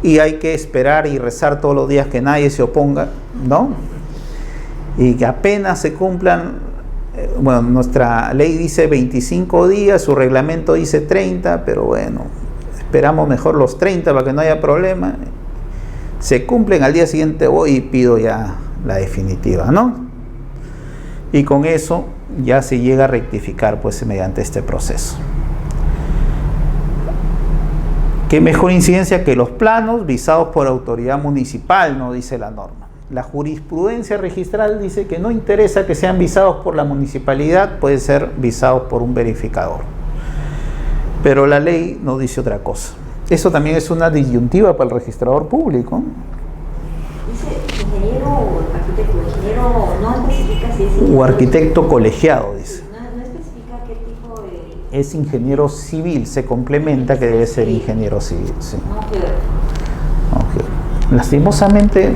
Y hay que esperar y rezar todos los días que nadie se oponga, ¿no? Y que apenas se cumplan, bueno, nuestra ley dice 25 días, su reglamento dice 30, pero bueno, esperamos mejor los 30 para que no haya problema. Se cumplen, al día siguiente voy y pido ya la definitiva, ¿no? Y con eso ya se llega a rectificar pues mediante este proceso. ¿Qué mejor incidencia que los planos visados por autoridad municipal? No dice la norma. La jurisprudencia registral dice que no interesa que sean visados por la municipalidad, puede ser visados por un verificador. Pero la ley nos dice otra cosa. Eso también es una disyuntiva para el registrador público. Dice ingeniero o arquitecto. Ingeniero no especifica si es ingeniero o arquitecto colegiado, dice. No especifica qué tipo de... Es ingeniero civil, se complementa que debe ser ingeniero civil. Sí. Okay. Lastimosamente,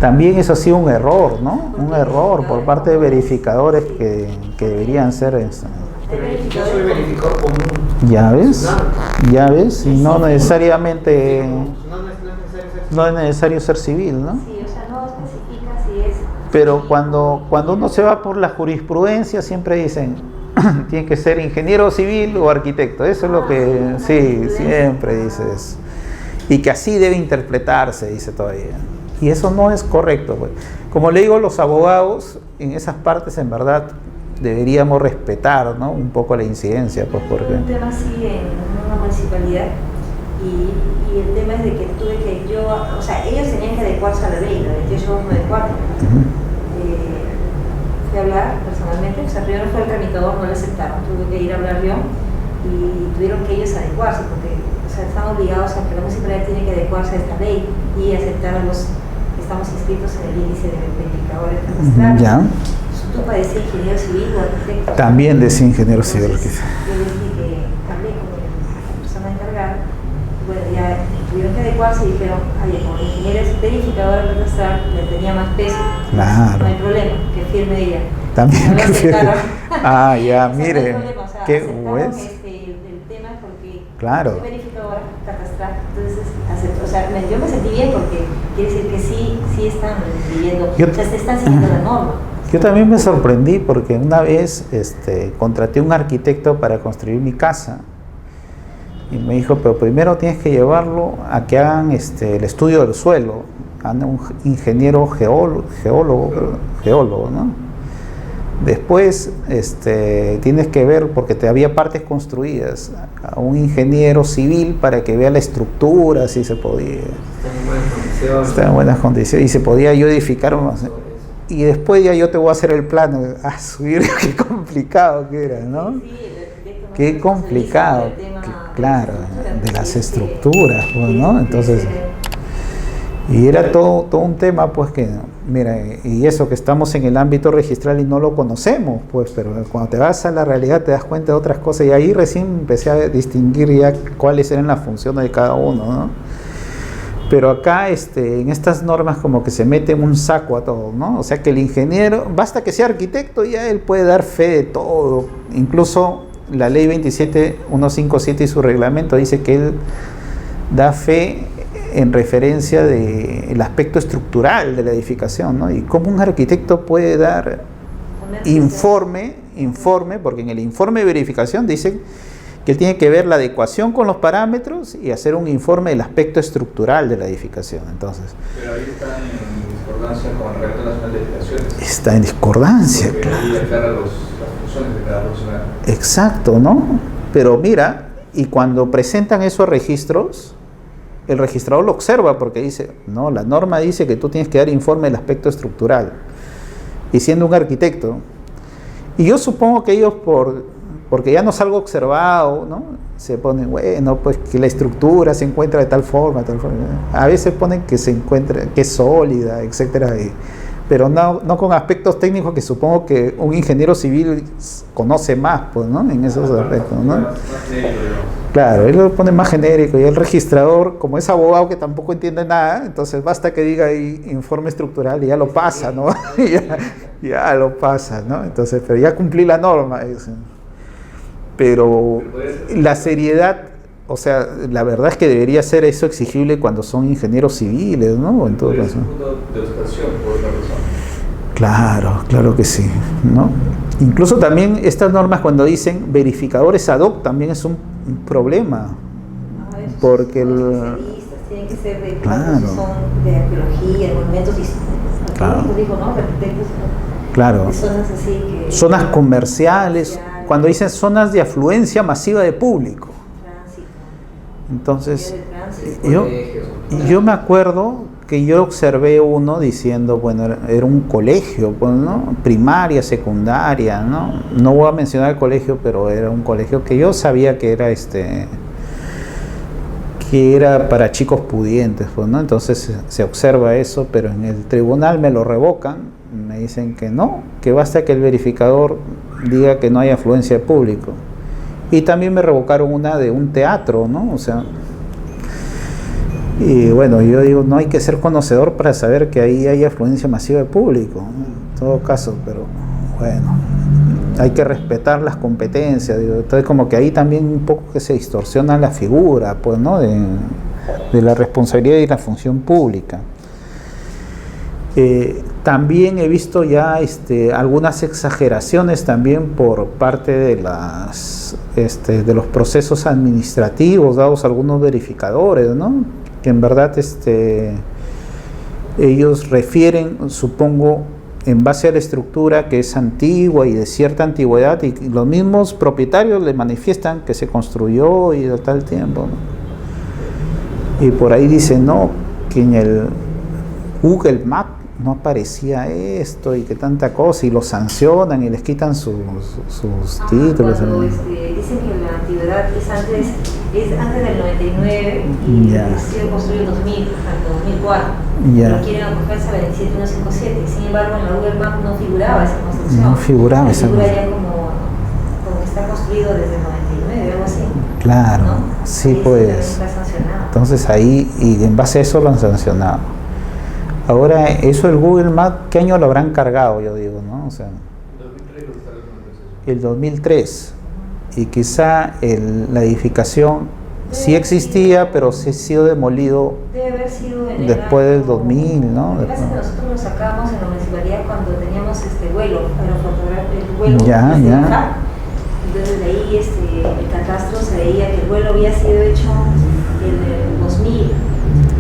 también eso ha sido un error, ¿no? Un error por parte de verificadores que deberían ser... Yo soy verificador común. Ya ves, y no necesariamente... No es necesario ser No es necesario ser civil, ¿no? Sí, o sea, no especifica si es... Pero cuando uno se va por la jurisprudencia siempre dicen, tiene que ser ingeniero civil o arquitecto. Eso es lo que, sí, siempre dices. Y que así debe interpretarse, dice todavía. Y eso no es correcto, pues. Como le digo, los abogados en esas partes en verdad deberíamos respetar, ¿no? Un poco la incidencia, pues, porque... Un tema así en una municipalidad y el tema es de que tuve que o sea, ellos tenían que adecuarse a la ley, la 28294. Fui a hablar personalmente, o sea, primero fue el tramitador, no le aceptaron, tuve que ir a hablar yo y tuvieron que ellos adecuarse porque, o sea, están obligados a que la municipalidad tiene que adecuarse a esta ley y aceptar a los que estamos inscritos en el índice de verificadores cadastrales. Ya. ¿Tú pareces ingeniero civil o arquitecto? También decía ingeniero civil. Entonces, yo les dije que hablé con la persona encargada, bueno, ya tuvieron que adecuarse y dijeron, oye, como ingeniero es verificador catastral, le tenía más peso, Claro. no hay problema, que firme ella. También No lo que firme. aceptaron. Ah, ya, O sea, mire, no hay problema, o sea, qué aceptaron bueno. el tema porque Claro. soy verificadora catastral, entonces acepto, o sea, yo me sentí bien porque quiere decir que sí están viviendo, Yo- o sea, se están siguiendo la norma. Yo también me sorprendí porque una vez contraté a un arquitecto para construir mi casa y me dijo, pero primero tienes que llevarlo a que hagan el estudio del suelo, anda un ingeniero geólogo, ¿no? Después tienes que ver, porque te había partes construidas, a un ingeniero civil para que vea la estructura, si se podía. Está en buenas condiciones y se podía yo edificar y después ya yo te voy a hacer el plano a subir. Qué complicado que era, ¿no? Sí, el arquitecto no Qué se complicado, especializa en el tema claro, de las estructuras, pues, sí, ¿no? Entonces, y era todo un tema, pues, que, mira, y eso que estamos en el ámbito registral y no lo conocemos, pues, pero cuando te vas a la realidad te das cuenta de otras cosas y ahí recién empecé a distinguir ya cuáles eran las funciones de cada uno, ¿no? Pero acá en estas normas como que se mete en un saco a todo, ¿no? O sea que el ingeniero, basta que sea arquitecto, ya él puede dar fe de todo. Incluso la ley 27157 y su reglamento dice que él da fe en referencia del aspecto estructural de la edificación, ¿no? Y cómo un arquitecto puede dar informe, porque en el informe de verificación dice que él tiene que ver la adecuación con los parámetros y hacer un informe del aspecto estructural de la edificación. Entonces, Pero ahí está en discordancia con el Reglamento Nacional de Edificaciones. está en discordancia, Porque claro. ahí aclara las funciones de cada profesional. Exacto, ¿no? Pero mira, y cuando presentan esos registros, el registrador lo observa porque dice, no, la norma dice que tú tienes que dar informe del aspecto estructural. Y siendo un arquitecto, y yo supongo que ellos porque ya no es algo observado, ¿no? Se ponen, bueno, pues que la estructura se encuentra de tal forma, a veces ponen que se encuentra, que es sólida, etcétera, pero no con aspectos técnicos que supongo que un ingeniero civil conoce más, pues, ¿no? En esos aspectos, ¿no? Más genérico, digamos. Claro, él lo pone más genérico y el registrador, como es abogado que tampoco entiende nada, entonces basta que diga ahí informe estructural y ya lo pasa, ¿no? ya lo pasa, ¿no? Entonces, pero ya cumplí la norma. Pero la seriedad, o sea, la verdad es que debería ser eso exigible cuando son ingenieros civiles, ¿no? En todo Podría caso. ser un punto de observación por otra persona. Claro que sí, ¿no? Incluso también estas normas cuando dicen verificadores ad hoc también es un problema, porque tienen que ser de, Claro. son de arqueología, monumentos históricos, Claro. digo, ¿no? Arquitectos, claro, de zonas así que... zonas comerciales, cuando dicen zonas de afluencia masiva de público. Tránsito, Entonces, de tránsito. yo me acuerdo que yo observé uno diciendo, bueno, era un colegio, pues, ¿no? Primaria, secundaria, ¿no? No voy a mencionar el colegio, pero era un colegio que yo sabía que era que era para chicos pudientes, pues, ¿no? Entonces se observa eso, pero en el tribunal me lo revocan, me dicen que no, que basta que el verificador diga que no hay afluencia de público. Y también me revocaron una de un teatro, ¿no? O sea, y bueno, yo digo, no hay que ser conocedor para saber que ahí hay afluencia masiva de público, ¿no? En todo caso, pero bueno, hay que respetar las competencias, digo. Entonces como que ahí también un poco que se distorsiona la figura, pues, ¿no? De la responsabilidad y la función pública. También he visto ya algunas exageraciones también por parte de de los procesos administrativos dados a algunos verificadores, ¿no? Que en verdad ellos refieren, supongo, en base a la estructura que es antigua y de cierta antigüedad, y los mismos propietarios le manifiestan que se construyó y de tal tiempo, ¿no? Y por ahí dicen, no, que en el Google Maps no aparecía esto y que tanta cosa, y los sancionan y les quitan sus títulos. Cuando dicen que la antigüedad es antes del 99 y ha sido construido en 2000, en 2004, pero quieren acogerse a la 27157, y sin embargo en la Google Maps no figuraba esa construcción. No figuraba esa construcción. Figura ya como que está construido desde el 99, algo así. Claro, ¿no? sí, ahí pues. Está sancionado. Entonces ahí, y en base a eso lo han sancionado. Ahora, eso el Google Maps, ¿qué año lo habrán cargado? Yo digo, ¿no? O sea, el 2003. Y quizá la edificación sí existía, pero sí ha sido demolido debe haber sido en después del 2000, ¿no? Lo que pasa es que nosotros lo sacamos en la municipalidad cuando teníamos vuelo, el vuelo Ya. Entonces de ahí el catastro se veía que el vuelo había sido hecho en el 2000 y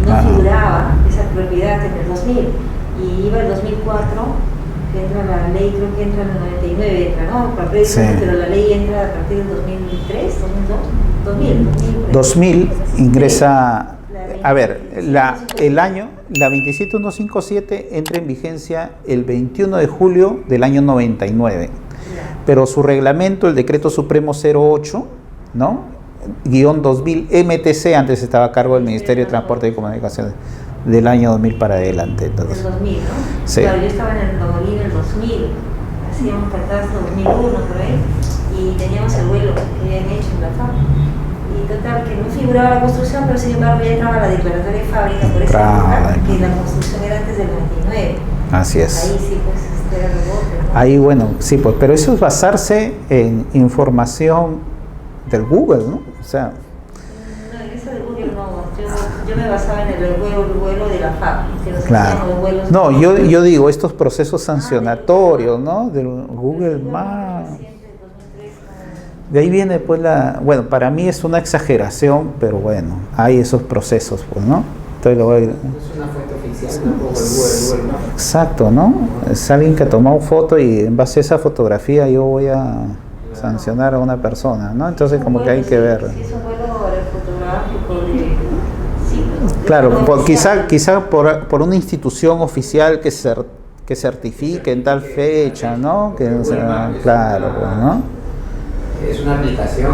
no figuraba esa propiedad en el 2000, y iba el 2004 que entra la ley, creo que entra en el 99, ¿no? Sí. Pero la ley entra a partir del 2003, 2002, 2000 ingresa, a ver, el año, la 27157 entra en vigencia el 21 de julio del año 99, pero su reglamento, el decreto supremo 08, ¿no? Guión 2000 MTC, antes estaba a cargo del Ministerio de Transporte y Comunicaciones, del año 2000 para adelante. Entonces. Del 2000, ¿no? Sí. Claro, yo estaba en el Domolín en el 2000, hacíamos catastro 2001 por ahí, y teníamos el vuelo que habían hecho en la fábrica. Y total, que no figuraba la construcción, pero sin embargo ya entraba la declaratoria de fábrica por esa época, que la construcción era antes del 99. Así es. Ahí sí, pues, era rebote, ¿no? Ahí, bueno, sí, pues, pero eso es basarse en información del Google, ¿no? O sea. No, en eso de Google no, yo me basaba en el vuelo de la fábrica, que nos Claro. hacían los vuelos. No, yo digo estos procesos sancionatorios, ¿no? Del Google Maps. De ahí viene, pues, bueno, para mí es una exageración, pero bueno, hay esos procesos, pues, ¿no? Entonces lo voy a ir. Es una fuente oficial, tampoco el Google Maps. Exacto, ¿no? Es alguien que ha tomado foto y en base a esa fotografía yo voy a sancionar a una persona, ¿no? Entonces como que hay que ver. Si es un vuelo fotográfico de... Sí, claro, quizá por una institución oficial que certifique en tal fecha, ¿no? Que, o sea, claro, pues, ¿no? Es una aplicación,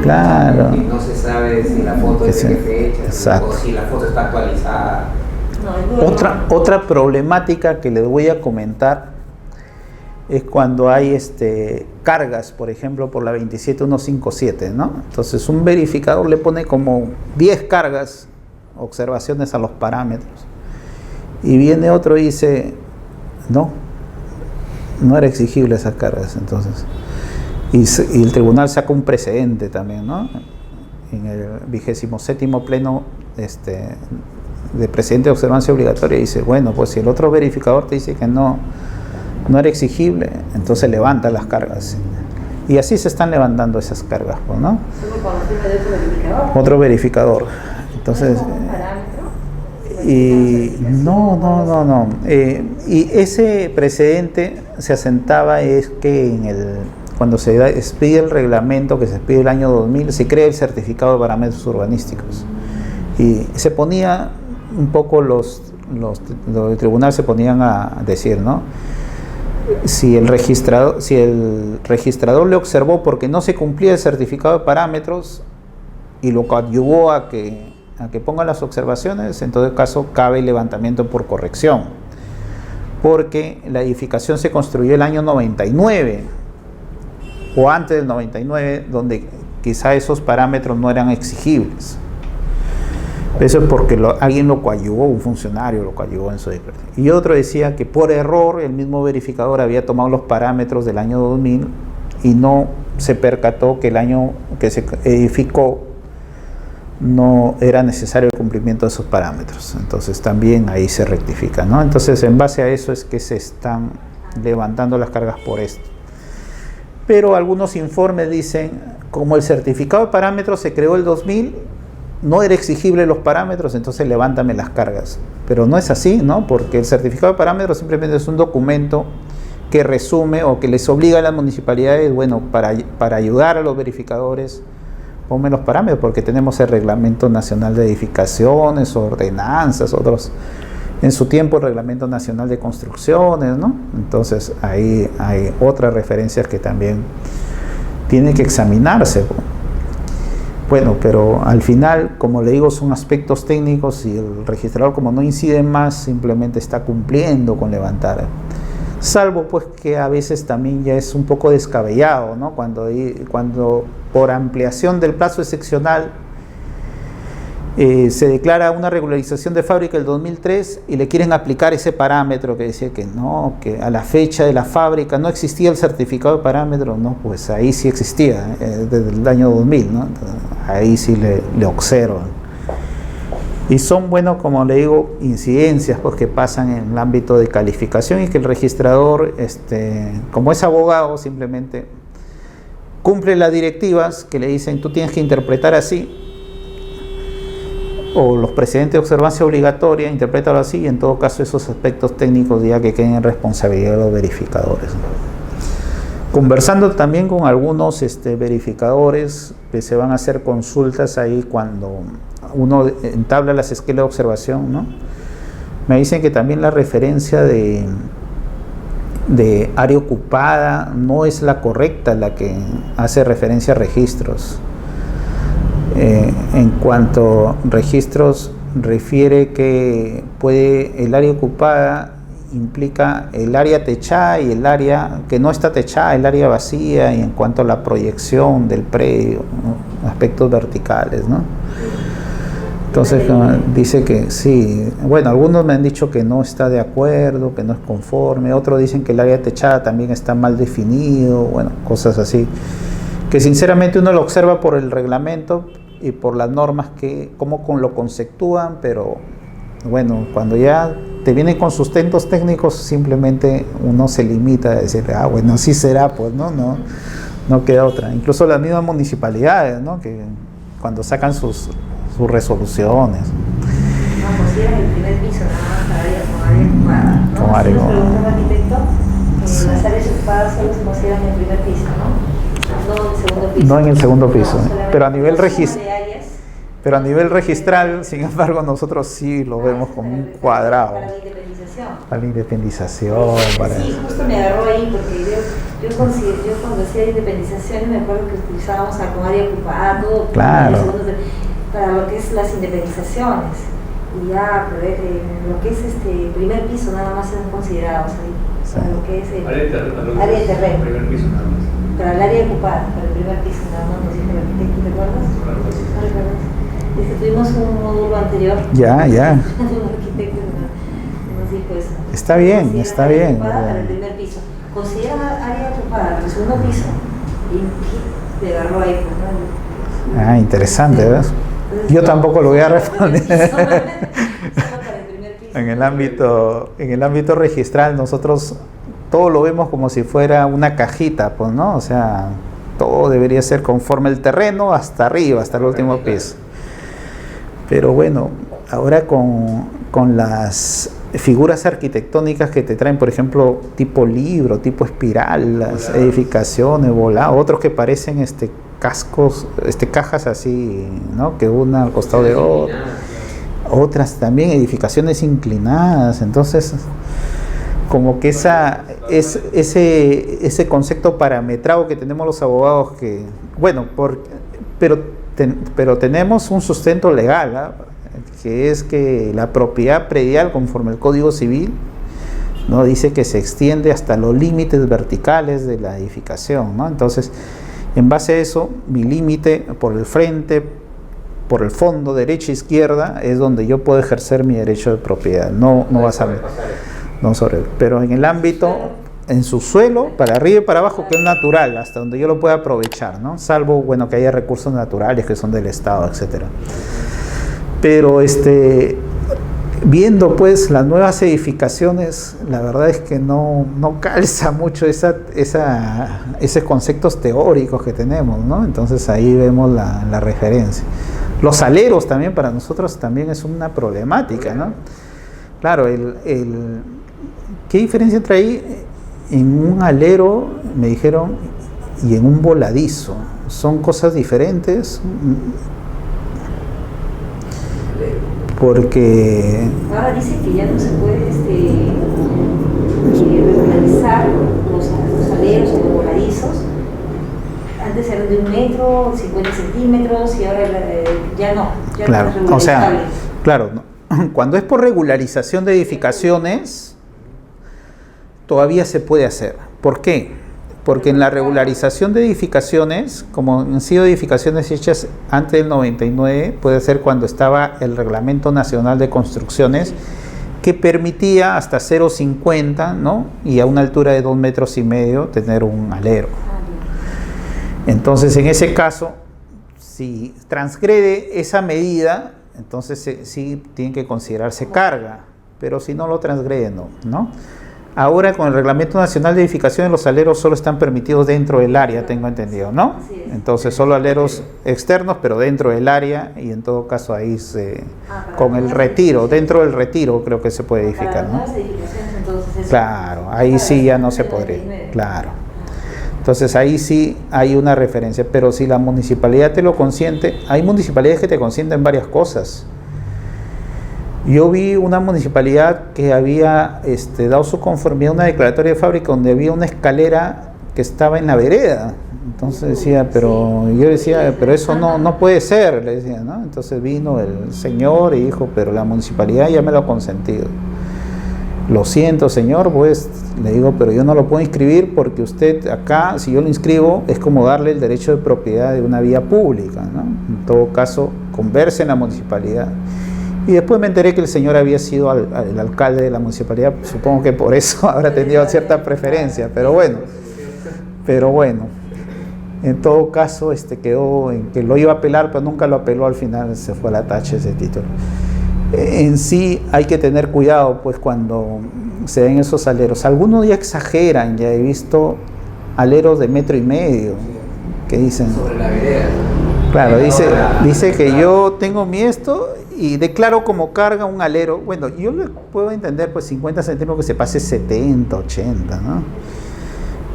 claro. Y no se sabe si la foto es de qué fecha, exacto. O si la foto está actualizada. Otra problemática que les voy a comentar es cuando hay cargas, por ejemplo, por la 27157, ¿no? Entonces un verificador le pone como 10 cargas, observaciones a los parámetros, y viene otro y dice, no era exigible esas cargas, entonces. Y el tribunal saca un precedente también, ¿no? En el 27º pleno de precedente de observancia obligatoria dice, bueno, pues si el otro verificador te dice que no era exigible, entonces levanta las cargas. Y así se están levantando esas cargas, pues, ¿no? ¿Solo cuando firma de otro verificador? Otro verificador. Entonces, y no. Y ese precedente se asentaba es que cuando se expide el reglamento, que se expide el año 2000, se crea el certificado de parámetros urbanísticos. Y se ponía un poco los del tribunal se ponían a decir, ¿no? Si el registrador le observó porque no se cumplía el certificado de parámetros y lo coadyuvó a que ponga las observaciones, en todo caso cabe el levantamiento por corrección, porque la edificación se construyó el año 99 o antes del 99, donde quizá esos parámetros no eran exigibles. Eso es porque alguien lo coadyuvó, un funcionario lo coadyuvó en su decreto. Y otro decía que por error el mismo verificador había tomado los parámetros del año 2000 y no se percató que el año que se edificó no era necesario el cumplimiento de esos parámetros. Entonces también ahí se rectifica, ¿no? Entonces en base a eso es que se están levantando las cargas por esto. Pero algunos informes dicen, como el certificado de parámetros se creó el 2000, no era exigible los parámetros, entonces levántame las cargas. Pero no es así, ¿no? Porque el certificado de parámetros simplemente es un documento que resume o que les obliga a las municipalidades, bueno, para ayudar a los verificadores, ponme los parámetros, porque tenemos el Reglamento Nacional de Edificaciones, ordenanzas, otros, en su tiempo el Reglamento Nacional de Construcciones, ¿no? Entonces ahí hay otras referencias que también tienen que examinarse. Bueno, pero al final, como le digo, son aspectos técnicos y el registrador, como no incide más, simplemente está cumpliendo con levantar. Salvo pues que a veces también ya es un poco descabellado, ¿no? Cuando por ampliación del plazo excepcional se declara una regularización de fábrica del 2003 y le quieren aplicar ese parámetro que decía que no, que a la fecha de la fábrica no existía el certificado de parámetro, no, pues ahí sí existía, desde el año 2000, ¿no? Ahí sí le observan. Y son, bueno, como le digo, incidencias pues, que pasan en el ámbito de calificación y que el registrador, como es abogado, simplemente cumple las directivas que le dicen tú tienes que interpretar así, o los precedentes de observancia obligatoria, interprétalo así, y en todo caso esos aspectos técnicos ya que queden en responsabilidad de los verificadores, ¿no? Conversando también con algunos verificadores que se van a hacer consultas ahí cuando uno entabla las esquelas de observación, ¿no? Me dicen que también la referencia de área ocupada no es la correcta, la que hace referencia a registros. En cuanto a registros, refiere que el área ocupada implica el área techada y el área que no está techada, el área vacía, y en cuanto a la proyección del predio, ¿no? Aspectos verticales, ¿no? Entonces dice que sí, bueno, algunos me han dicho que no está de acuerdo, que no es conforme, otros dicen que el área techada también está mal definido, bueno, cosas así, que sinceramente uno lo observa por el reglamento y por las normas cómo lo conceptúan, pero bueno, cuando ya te vienen con sustentos técnicos, simplemente uno se limita a decir, bueno, así será, pues no queda otra. Incluso las mismas municipalidades, ¿no? Que cuando sacan sus resoluciones. No, consideran el primer piso nada más como área ocupada, ¿no? Como área ocupada. Preguntó el arquitecto, las áreas ocupadas solo se consideran en el primer piso, ¿no? No en el segundo piso. No en el segundo piso, pero a nivel Pero a nivel registral, sin embargo, nosotros sí lo vemos como un cuadrado. Para la independización. Para la independización. Sí, justo me agarró ahí porque yo cuando hacía independización me acuerdo que utilizábamos como área ocupada, todo claro, para lo que es las independizaciones. Y ya lo que es primer piso nada más son considerados ahí. Sí. Para lo que es área de terreno. Primer piso nada más. Para el área ocupada, para el primer piso nada más, nos dijo el arquitecto, ¿te acuerdas? No recuerdas. Tuvimos un módulo anterior. Ya. Un arquitecto nos dijo eso. Está bien, está bien. Para el primer piso. Considera área ocupada para el segundo piso. Y te agarró ahí, pues, ¿no? Interesante, ¿verdad? Yo tampoco lo voy a responder. En el ámbito registral, nosotros todo lo vemos como si fuera una cajita, pues, ¿no? O sea, todo debería ser conforme el terreno hasta arriba, hasta el último piso. Pero bueno, ahora con las figuras arquitectónicas que te traen, por ejemplo, tipo libro, tipo espiral, las edificaciones, volados, otros que parecen cascos, cajas así, ¿no? Que una al costado de otra, otras también edificaciones inclinadas. Entonces, como que ese concepto parametrado que tenemos los abogados, que bueno, pero tenemos un sustento legal, que es que la propiedad predial, conforme al Código Civil, ¿no? Dice que se extiende hasta los límites verticales de la edificación, ¿no? Entonces, en base a eso, mi límite por el frente, por el fondo, derecha e izquierda, es donde yo puedo ejercer mi derecho de propiedad. No vas a ver. No sobre, pero en el ámbito en su suelo, para arriba y para abajo, que es natural, hasta donde yo lo pueda aprovechar, ¿no? Salvo, bueno, que haya recursos naturales que son del Estado, etcétera. Pero viendo pues las nuevas edificaciones, la verdad es que no calza mucho esos conceptos teóricos que tenemos, ¿no? Entonces ahí vemos la referencia. Los aleros también para nosotros también es una problemática, ¿no? Claro, ¿qué diferencia entre ahí en un alero, me dijeron, y en un voladizo? ¿Son cosas diferentes? Porque ahora dicen que ya no se puede regularizar los aleros o los voladizos. Antes eran de 1 metro, 50 centímetros, y ahora ya no. Ya claro, no es o sea, regularizable. claro, cuando es por regularización de edificaciones, todavía se puede hacer. ¿Por qué? Porque en la regularización de edificaciones, como han sido edificaciones hechas antes del 99, puede ser cuando estaba el Reglamento Nacional de Construcciones, que permitía hasta 0,50, ¿no? Y a una altura de 2,5 metros tener un alero. Entonces, en ese caso, si transgrede esa medida, entonces sí tiene que considerarse carga, pero si no lo transgrede, no. Ahora, con el Reglamento Nacional de Edificaciones, los aleros solo están permitidos dentro del área, tengo entendido, ¿no? Entonces, solo aleros externos, pero dentro del área, y en todo caso ahí con el retiro, dentro del retiro creo que se puede edificar, ¿no? Claro, ahí sí ya no se podría, claro. Entonces ahí sí hay una referencia, pero si la municipalidad te lo consiente, hay municipalidades que te consienten varias cosas. Yo vi una municipalidad que había dado su conformidad a una declaratoria de fábrica donde había una escalera que estaba en la vereda. Entonces decía, pero eso no puede ser, le decía, ¿no? Entonces vino el señor y dijo, pero la municipalidad ya me lo ha consentido. Lo siento, señor, pues le digo, pero yo no lo puedo inscribir porque usted acá, si yo lo inscribo, es como darle el derecho de propiedad de una vía pública, ¿no? En todo caso, converse en la municipalidad. Y después me enteré que el señor había sido el alcalde de la municipalidad, supongo que por eso habrá tenido cierta preferencia, pero bueno, en todo caso quedó en que lo iba a apelar, pero nunca lo apeló, al final se fue a la tacha ese título. En sí hay que tener cuidado pues cuando se ven esos aleros. Algunos ya exageran, ya he visto aleros de 1,5 metros que dicen sobre la vereda. Claro, dice que yo tengo mi y declaro como carga un alero. Bueno, yo le puedo entender pues 50 centímetros que se pase 70, 80, ¿no?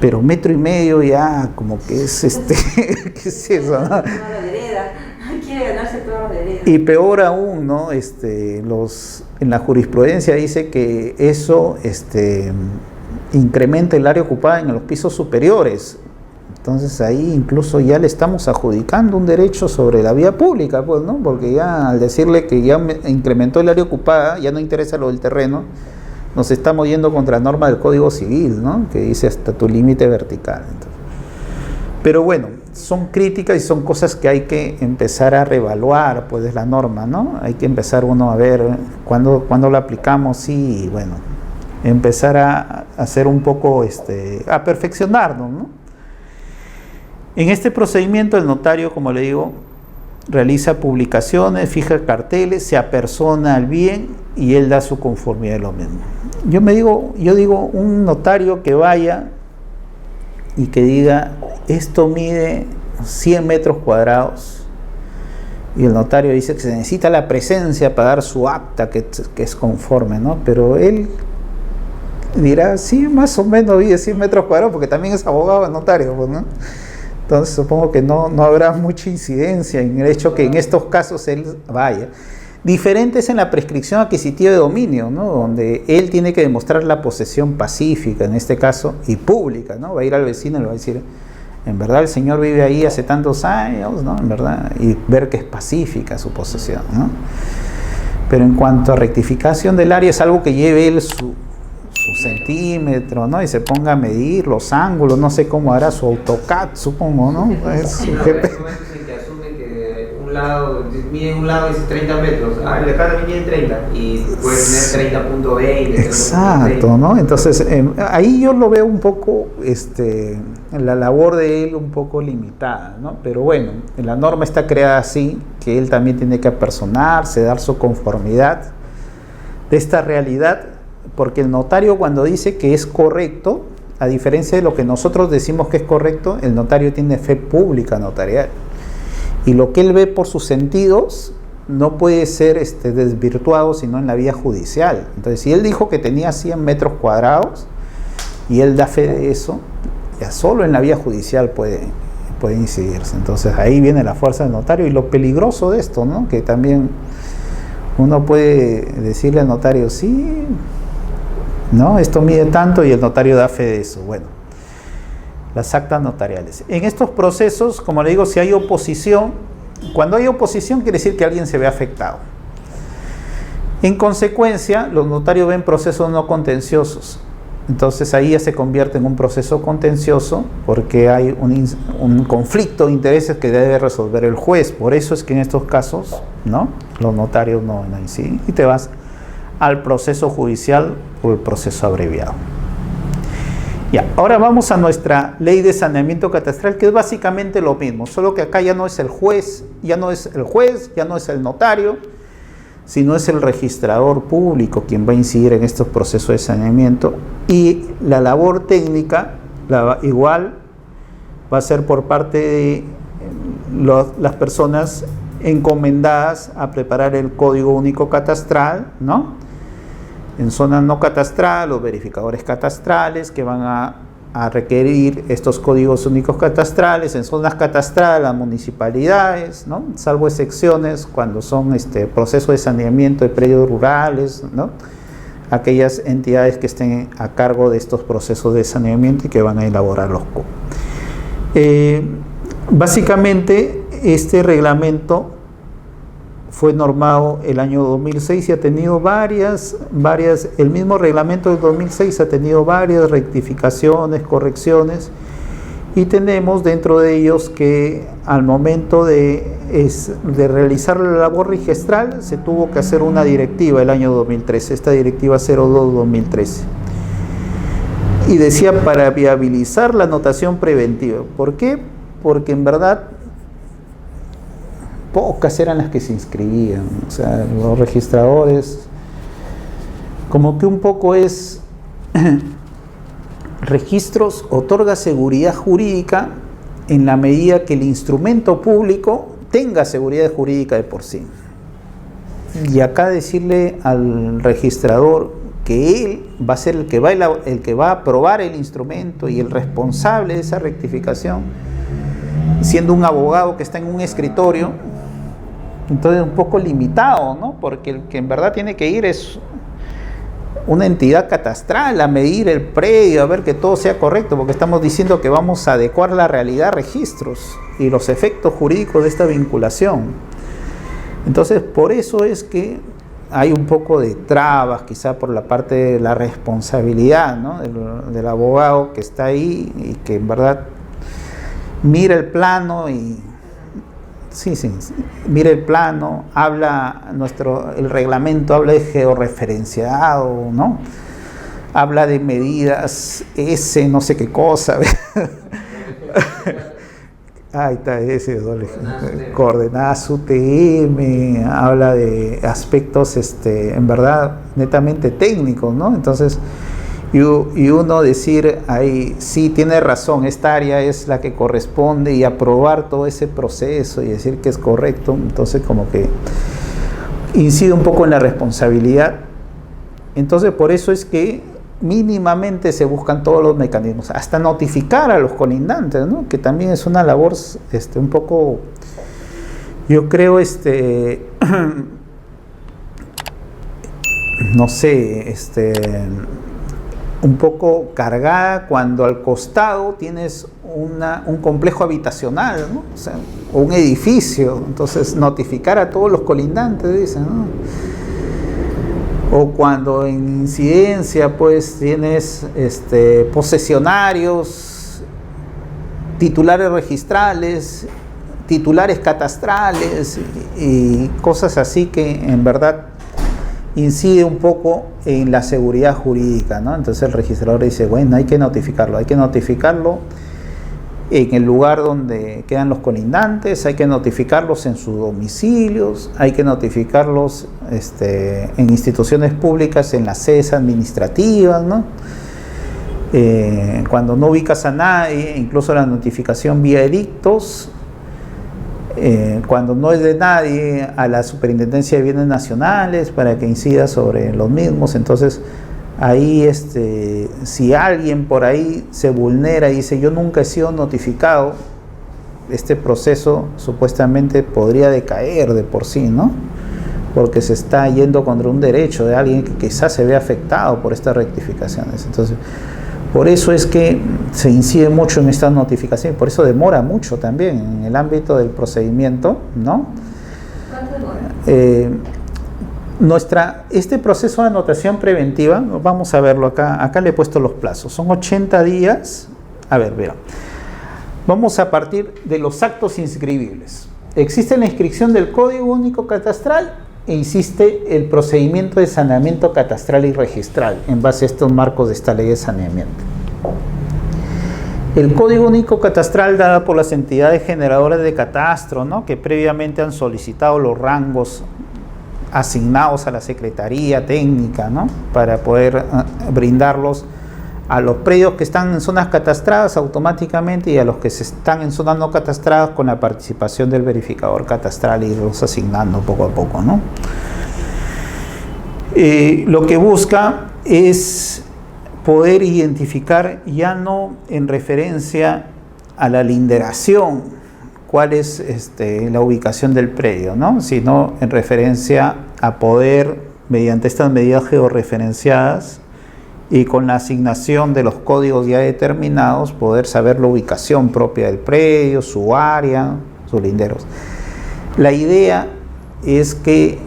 Pero 1,5 metros ya como que es ¿qué es eso, no? La vereda. Quiere ganarse toda la vereda. Y peor aún, ¿no? En la jurisprudencia dice que eso incrementa el área ocupada en los pisos superiores. Entonces ahí incluso ya le estamos adjudicando un derecho sobre la vía pública, pues, ¿no? Porque ya al decirle que ya incrementó el área ocupada, ya no interesa lo del terreno, nos estamos yendo contra la norma del Código Civil, ¿no? Que dice hasta tu límite vertical. Entonces, pero bueno, son críticas y son cosas que hay que empezar a reevaluar, pues es la norma, ¿no? Hay que empezar uno a ver cuándo la aplicamos y bueno, empezar a hacer un poco, a perfeccionarnos, ¿no? En este procedimiento el notario, como le digo, realiza publicaciones, fija carteles, se apersona al bien y él da su conformidad de lo mismo. Yo digo, un notario que vaya y que diga, esto mide 100 metros cuadrados, y el notario dice que se necesita la presencia para dar su acta que es conforme, ¿no? Pero él dirá, sí, más o menos mide 100 metros cuadrados, porque también es abogado el notario, pues, ¿no? Entonces supongo que no habrá mucha incidencia en el hecho que en estos casos él vaya. Diferente es en la prescripción adquisitiva de dominio, ¿no? Donde él tiene que demostrar la posesión pacífica, en este caso, y pública, ¿no? Va a ir al vecino y le va a decir, en verdad el señor vive ahí hace tantos años, ¿no? En verdad, y ver que es pacífica su posesión, ¿no? Pero en cuanto a rectificación del área, es algo que lleve él su centímetro, ¿no? Y se ponga a medir los ángulos, no sé cómo hará su AutoCAD, supongo, ¿no? Es su No, GP. que asume que uno un lado, mide un lado dice 30 metros, el de acá también mide 30 y puede tener 30.20. Exacto, ¿no? Entonces, ahí yo lo veo un poco, la labor de él un poco limitada, ¿no? Pero bueno, la norma está creada así, que él también tiene que apersonarse, dar su conformidad de esta realidad, porque el notario cuando dice que es correcto, a diferencia de lo que nosotros decimos que es correcto, el notario tiene fe pública notarial. Y lo que él ve por sus sentidos no puede ser desvirtuado sino en la vía judicial. Entonces, si él dijo que tenía 100 metros cuadrados y él da fe de eso, ya solo en la vía judicial puede incidirse. Entonces, ahí viene la fuerza del notario y lo peligroso de esto, ¿no? Que también uno puede decirle al notario, sí, ¿no? Esto mide tanto y el notario da fe de eso. Bueno, las actas notariales. En estos procesos, como le digo, si hay oposición, cuando hay oposición quiere decir que alguien se ve afectado. En consecuencia, los notarios ven procesos no contenciosos. Entonces ahí ya se convierte en un proceso contencioso porque hay un conflicto de intereses que debe resolver el juez. Por eso es que en estos casos, ¿no?, los notarios no inciden y te vas al proceso judicial o el proceso abreviado. Ya, ahora vamos a nuestra ley de saneamiento catastral, que es básicamente lo mismo, solo que acá ya no es el juez, ya no es el notario, sino es el registrador público quien va a incidir en estos procesos de saneamiento, y la labor técnica igual va a ser por parte de las personas encomendadas a preparar el Código Único Catastral, ¿no? En zona no catastral, los verificadores catastrales que van a requerir estos códigos únicos catastrales. En zonas catastrales, las municipalidades, ¿no?, salvo excepciones cuando son procesos de saneamiento de predios rurales, ¿no?, aquellas entidades que estén a cargo de estos procesos de saneamiento y que van a elaborar los COP. Básicamente, este reglamento fue normado el año 2006 y ha tenido varias, el mismo reglamento del 2006 ha tenido varias rectificaciones, correcciones, y tenemos dentro de ellos que al momento de realizar la labor registral se tuvo que hacer una directiva el año 2013, esta directiva 02-2013. Y decía para viabilizar la anotación preventiva. ¿Por qué? Porque en verdad pocas eran las que se inscribían, o sea, los registradores, como que un poco es, registros otorga seguridad jurídica en la medida que el instrumento público tenga seguridad jurídica de por sí. Y acá decirle al registrador que él va a ser el que va a aprobar el instrumento y el responsable de esa rectificación, siendo un abogado que está en un escritorio, entonces un poco limitado, ¿no? Porque el que en verdad tiene que ir es una entidad catastral a medir el predio, a ver que todo sea correcto, porque estamos diciendo que vamos a adecuar la realidad a registros y los efectos jurídicos de esta vinculación. Entonces, por eso es que hay un poco de trabas, quizá por la parte de la responsabilidad, ¿no?, del abogado que está ahí y que en verdad mira el plano y mira el plano, el reglamento habla de georreferenciado, ¿no?, habla de medidas no sé qué cosa, ahí está ese coordenadas UTM, habla de aspectos en verdad netamente técnicos, ¿no? Entonces, y uno decir ahí, sí, tiene razón, esta área es la que corresponde, y aprobar todo ese proceso y decir que es correcto, entonces como que incide un poco en la responsabilidad. Entonces, por eso es que mínimamente se buscan todos los mecanismos, hasta notificar a los colindantes, ¿no?, que también es una labor un poco, yo creo, no sé, un poco cargada cuando al costado tienes un complejo habitacional, ¿no?, o sea, un edificio. Entonces, notificar a todos los colindantes, dicen, ¿no? O cuando en incidencia pues tienes posesionarios, titulares registrales, titulares catastrales y cosas así que en verdad incide un poco en la seguridad jurídica, ¿no? Entonces el registrador dice, bueno, hay que notificarlo en el lugar donde quedan los colindantes, hay que notificarlos en sus domicilios, hay que notificarlos en instituciones públicas, en las sedes administrativas, ¿no? Cuando no ubicas a nadie, incluso la notificación vía edictos, cuando no es de nadie, a la Superintendencia de Bienes Nacionales para que incida sobre los mismos. Entonces ahí si alguien por ahí se vulnera y dice yo nunca he sido notificado, este proceso supuestamente podría decaer de por sí, ¿no? Porque se está yendo contra un derecho de alguien que quizás se ve afectado por estas rectificaciones. Entonces, por eso es que se incide mucho en estas notificaciones, por eso demora mucho también en el ámbito del procedimiento, ¿no? ¿Cuánto demora? Este proceso de anotación preventiva, vamos a verlo acá le he puesto los plazos, son 80 días. A ver, vean. Vamos a partir de los actos inscribibles. Existe la inscripción del Código Único Catastral e existe el procedimiento de saneamiento catastral y registral en base a estos marcos de esta ley de saneamiento. El Código Único Catastral, dado por las entidades generadoras de catastro, ¿no?, que previamente han solicitado los rangos asignados a la Secretaría Técnica, ¿no?, para poder brindarlos a los predios que están en zonas catastradas automáticamente y a los que se están en zonas no catastradas con la participación del verificador catastral y los asignando poco a poco, ¿no? Lo que busca es poder identificar ya no en referencia a la linderación cuál es la ubicación del predio, ¿no?, sino en referencia a poder, mediante estas medidas georreferenciadas y con la asignación de los códigos ya determinados, poder saber la ubicación propia del predio, su área, sus linderos. La idea es que,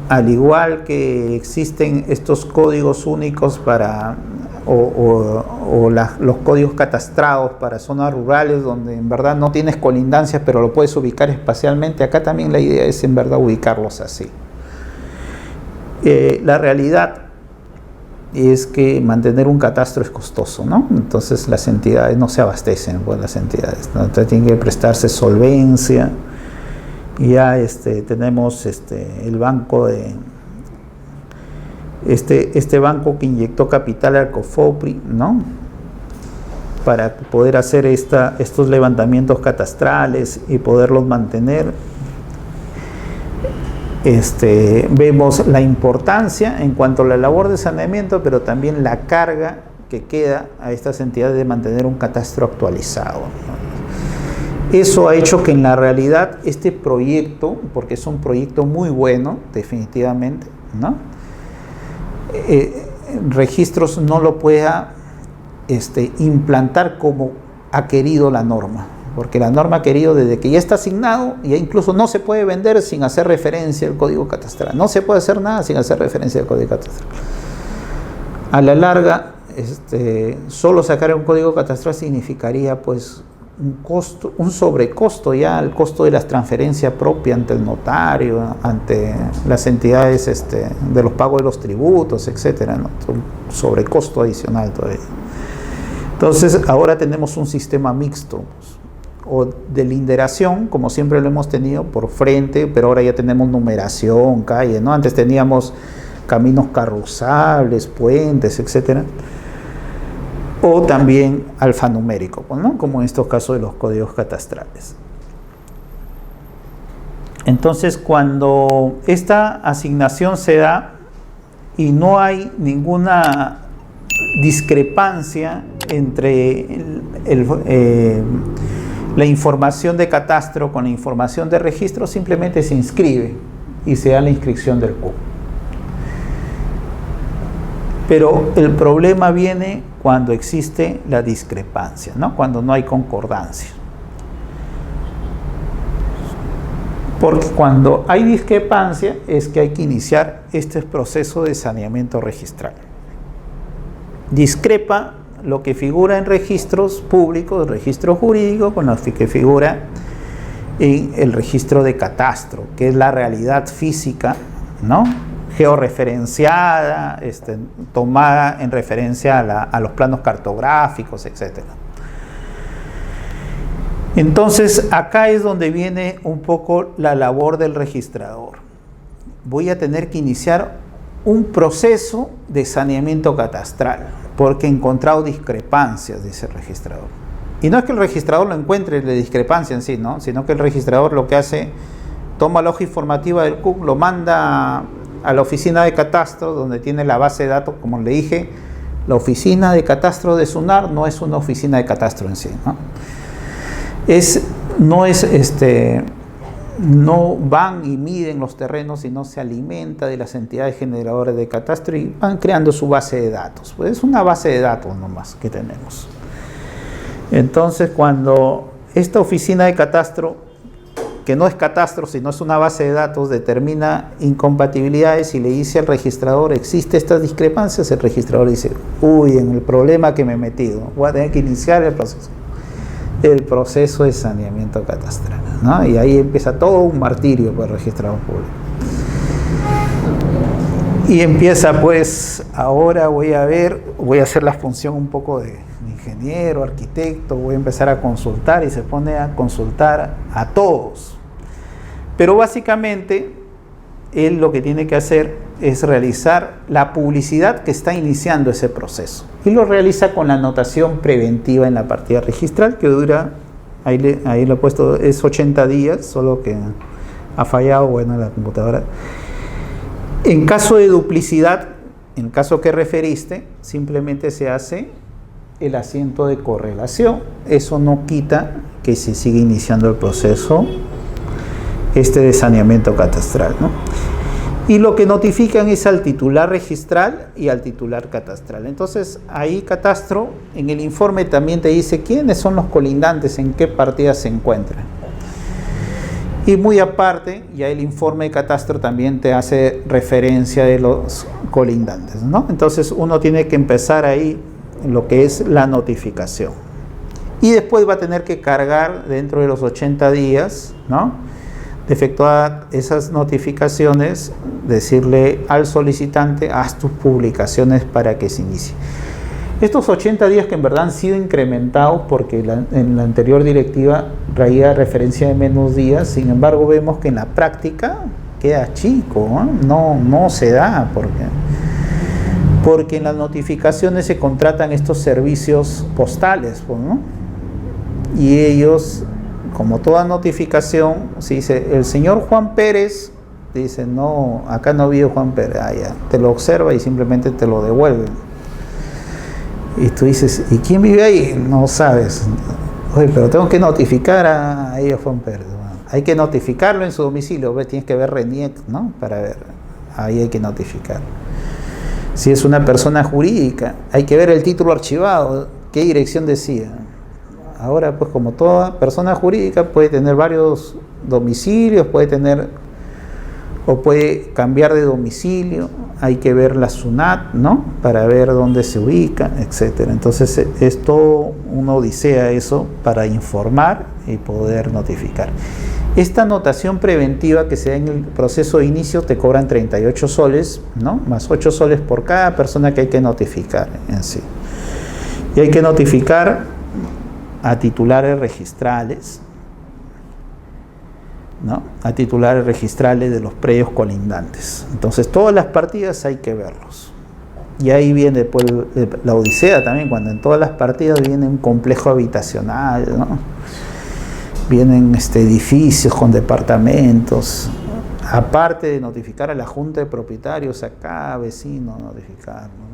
al igual que existen estos códigos únicos para los códigos catastrados para zonas rurales donde en verdad no tienes colindancias pero lo puedes ubicar espacialmente, acá también la idea es en verdad ubicarlos así. La realidad es que mantener un catastro es costoso, ¿no? Entonces las entidades no se abastecen, pues las entidades, ¿no? Entonces tienen que prestarse solvencia. Y ya tenemos el banco de este banco que inyectó capital al COFOPRI, ¿no?, para poder hacer estos levantamientos catastrales y poderlos mantener. Vemos la importancia en cuanto a la labor de saneamiento, pero también la carga que queda a estas entidades de mantener un catastro actualizado, ¿no? Eso ha hecho que en la realidad este proyecto, porque es un proyecto muy bueno, definitivamente, ¿no?, Registros no lo pueda implantar como ha querido la norma. Porque la norma ha querido, desde que ya está asignado, ya incluso no se puede vender sin hacer referencia al código catastral. No se puede hacer nada sin hacer referencia al código catastral. A la larga, solo sacar un código catastral significaría pues un sobrecosto ya al costo de las transferencias propias ante el notario, ante las entidades de los pagos de los tributos, etcétera, ¿no? Un sobrecosto adicional todavía. Entonces, ahora tenemos un sistema mixto, pues, o de linderación, como siempre lo hemos tenido, por frente, pero ahora ya tenemos numeración, calle, ¿no? Antes teníamos caminos carruzables, puentes, etcétera. O también alfanumérico, ¿no?, como en estos casos de los códigos catastrales. Entonces, cuando esta asignación se da y no hay ninguna discrepancia entre la información de catastro con la información de registro, simplemente se inscribe y se da la inscripción del CUP. Pero el problema viene cuando existe la discrepancia, ¿no?, cuando no hay concordancia. Porque cuando hay discrepancia es que hay que iniciar este proceso de saneamiento registral. Discrepa lo que figura en registros públicos, registro jurídico, con lo que figura en el registro de catastro, que es la realidad física, ¿no? Georreferenciada, tomada en referencia a los planos cartográficos, etc. Entonces, acá es donde viene un poco la labor del registrador. Voy a tener que iniciar un proceso de saneamiento catastral, porque he encontrado discrepancias, dice el registrador. Y no es que el registrador lo encuentre la discrepancia en sí, ¿no? Sino que el registrador lo que hace, toma la hoja informativa del CUC, lo manda a la oficina de catastro, donde tiene la base de datos. Como le dije, la oficina de catastro de SUNAR no es una oficina de catastro en sí, ¿no? No van y miden los terrenos, sino se alimenta de las entidades generadoras de catastro y van creando su base de datos. Pues es una base de datos nomás que tenemos. Entonces, cuando esta oficina de catastro, que no es catastro, sino es una base de datos, determina incompatibilidades y le dice al registrador, existe estas discrepancias, el registrador dice, uy, en el problema que me he metido, voy a tener que iniciar el proceso de saneamiento catastral, ¿no? Y ahí empieza todo un martirio para el registrador público. Y empieza, pues, ahora voy a hacer la función un poco de ingeniero, arquitecto, voy a empezar a consultar, y se pone a consultar a todos. Pero básicamente, él lo que tiene que hacer es realizar la publicidad que está iniciando ese proceso. Y lo realiza con la anotación preventiva en la partida registral, que dura, ahí lo he puesto, es 80 días, solo que ha fallado, bueno, la computadora. En caso de duplicidad, en caso que referiste, simplemente se hace el asiento de correlación. Eso no quita que se siga iniciando el proceso de saneamiento catastral, ¿no? Y lo que notifican es al titular registral y al titular catastral. Entonces, ahí catastro, en el informe también te dice quiénes son los colindantes, en qué partida se encuentran. Y muy aparte, ya el informe de catastro también te hace referencia de los colindantes, ¿no? Entonces, uno tiene que empezar ahí en lo que es la notificación. Y después va a tener que cargar dentro de los 80 días, ¿no?, de efectuar esas notificaciones, decirle al solicitante, haz tus publicaciones para que se inicie. Estos 80 días que en verdad han sido incrementados porque en la anterior directiva traía referencia de menos días, sin embargo vemos que en la práctica queda chico, no se da, porque en las notificaciones se contratan estos servicios postales, ¿no? Y ellos, como toda notificación, si dice el señor Juan Pérez, dice no, acá no vive Juan Pérez, ya, te lo observa y simplemente te lo devuelven. Y tú dices, ¿y quién vive ahí? No sabes. Oye, pero tengo que notificar a ellos Juan Pérez. Bueno, hay que notificarlo en su domicilio, tienes que ver RENIEC, ¿no? Para ver, ahí hay que notificar. Si es una persona jurídica, hay que ver el título archivado, qué dirección decía. Ahora, pues como toda persona jurídica puede tener varios domicilios, puede cambiar de domicilio, hay que ver la SUNAT, ¿no?, para ver dónde se ubica, etc. Entonces es todo una odisea eso para informar y poder notificar. Esta anotación preventiva que se da en el proceso de inicio te cobran 38 soles, ¿no?, más 8 soles por cada persona que hay que notificar en sí. Y hay que notificar a titulares registrales, ¿no?, a titulares registrales de los predios colindantes. Entonces todas las partidas hay que verlos. Y ahí viene después la odisea también, cuando en todas las partidas viene un complejo habitacional, ¿no?, vienen edificios con departamentos, aparte de notificar a la junta de propietarios, a cada vecino notificar, ¿no?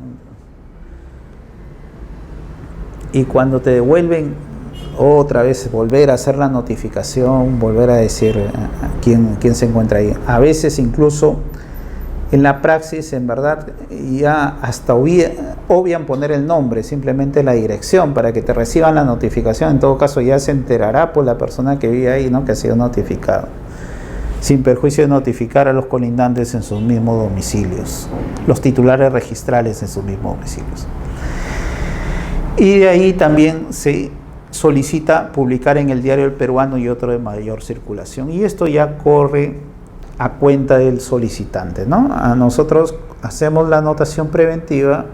Y cuando te devuelven, otra vez volver a hacer la notificación, volver a decir quién se encuentra ahí. A veces incluso en la praxis, en verdad, ya hasta obvian poner el nombre, simplemente la dirección, para que te reciban la notificación. En todo caso ya se enterará por la persona que vive ahí, ¿no?, que ha sido notificado, sin perjuicio de notificar a los colindantes en sus mismos domicilios, los titulares registrales en sus mismos domicilios. Y de ahí también se solicita publicar en el Diario El Peruano y otro de mayor circulación. Y esto ya corre a cuenta del solicitante, ¿no? A nosotros hacemos la anotación preventiva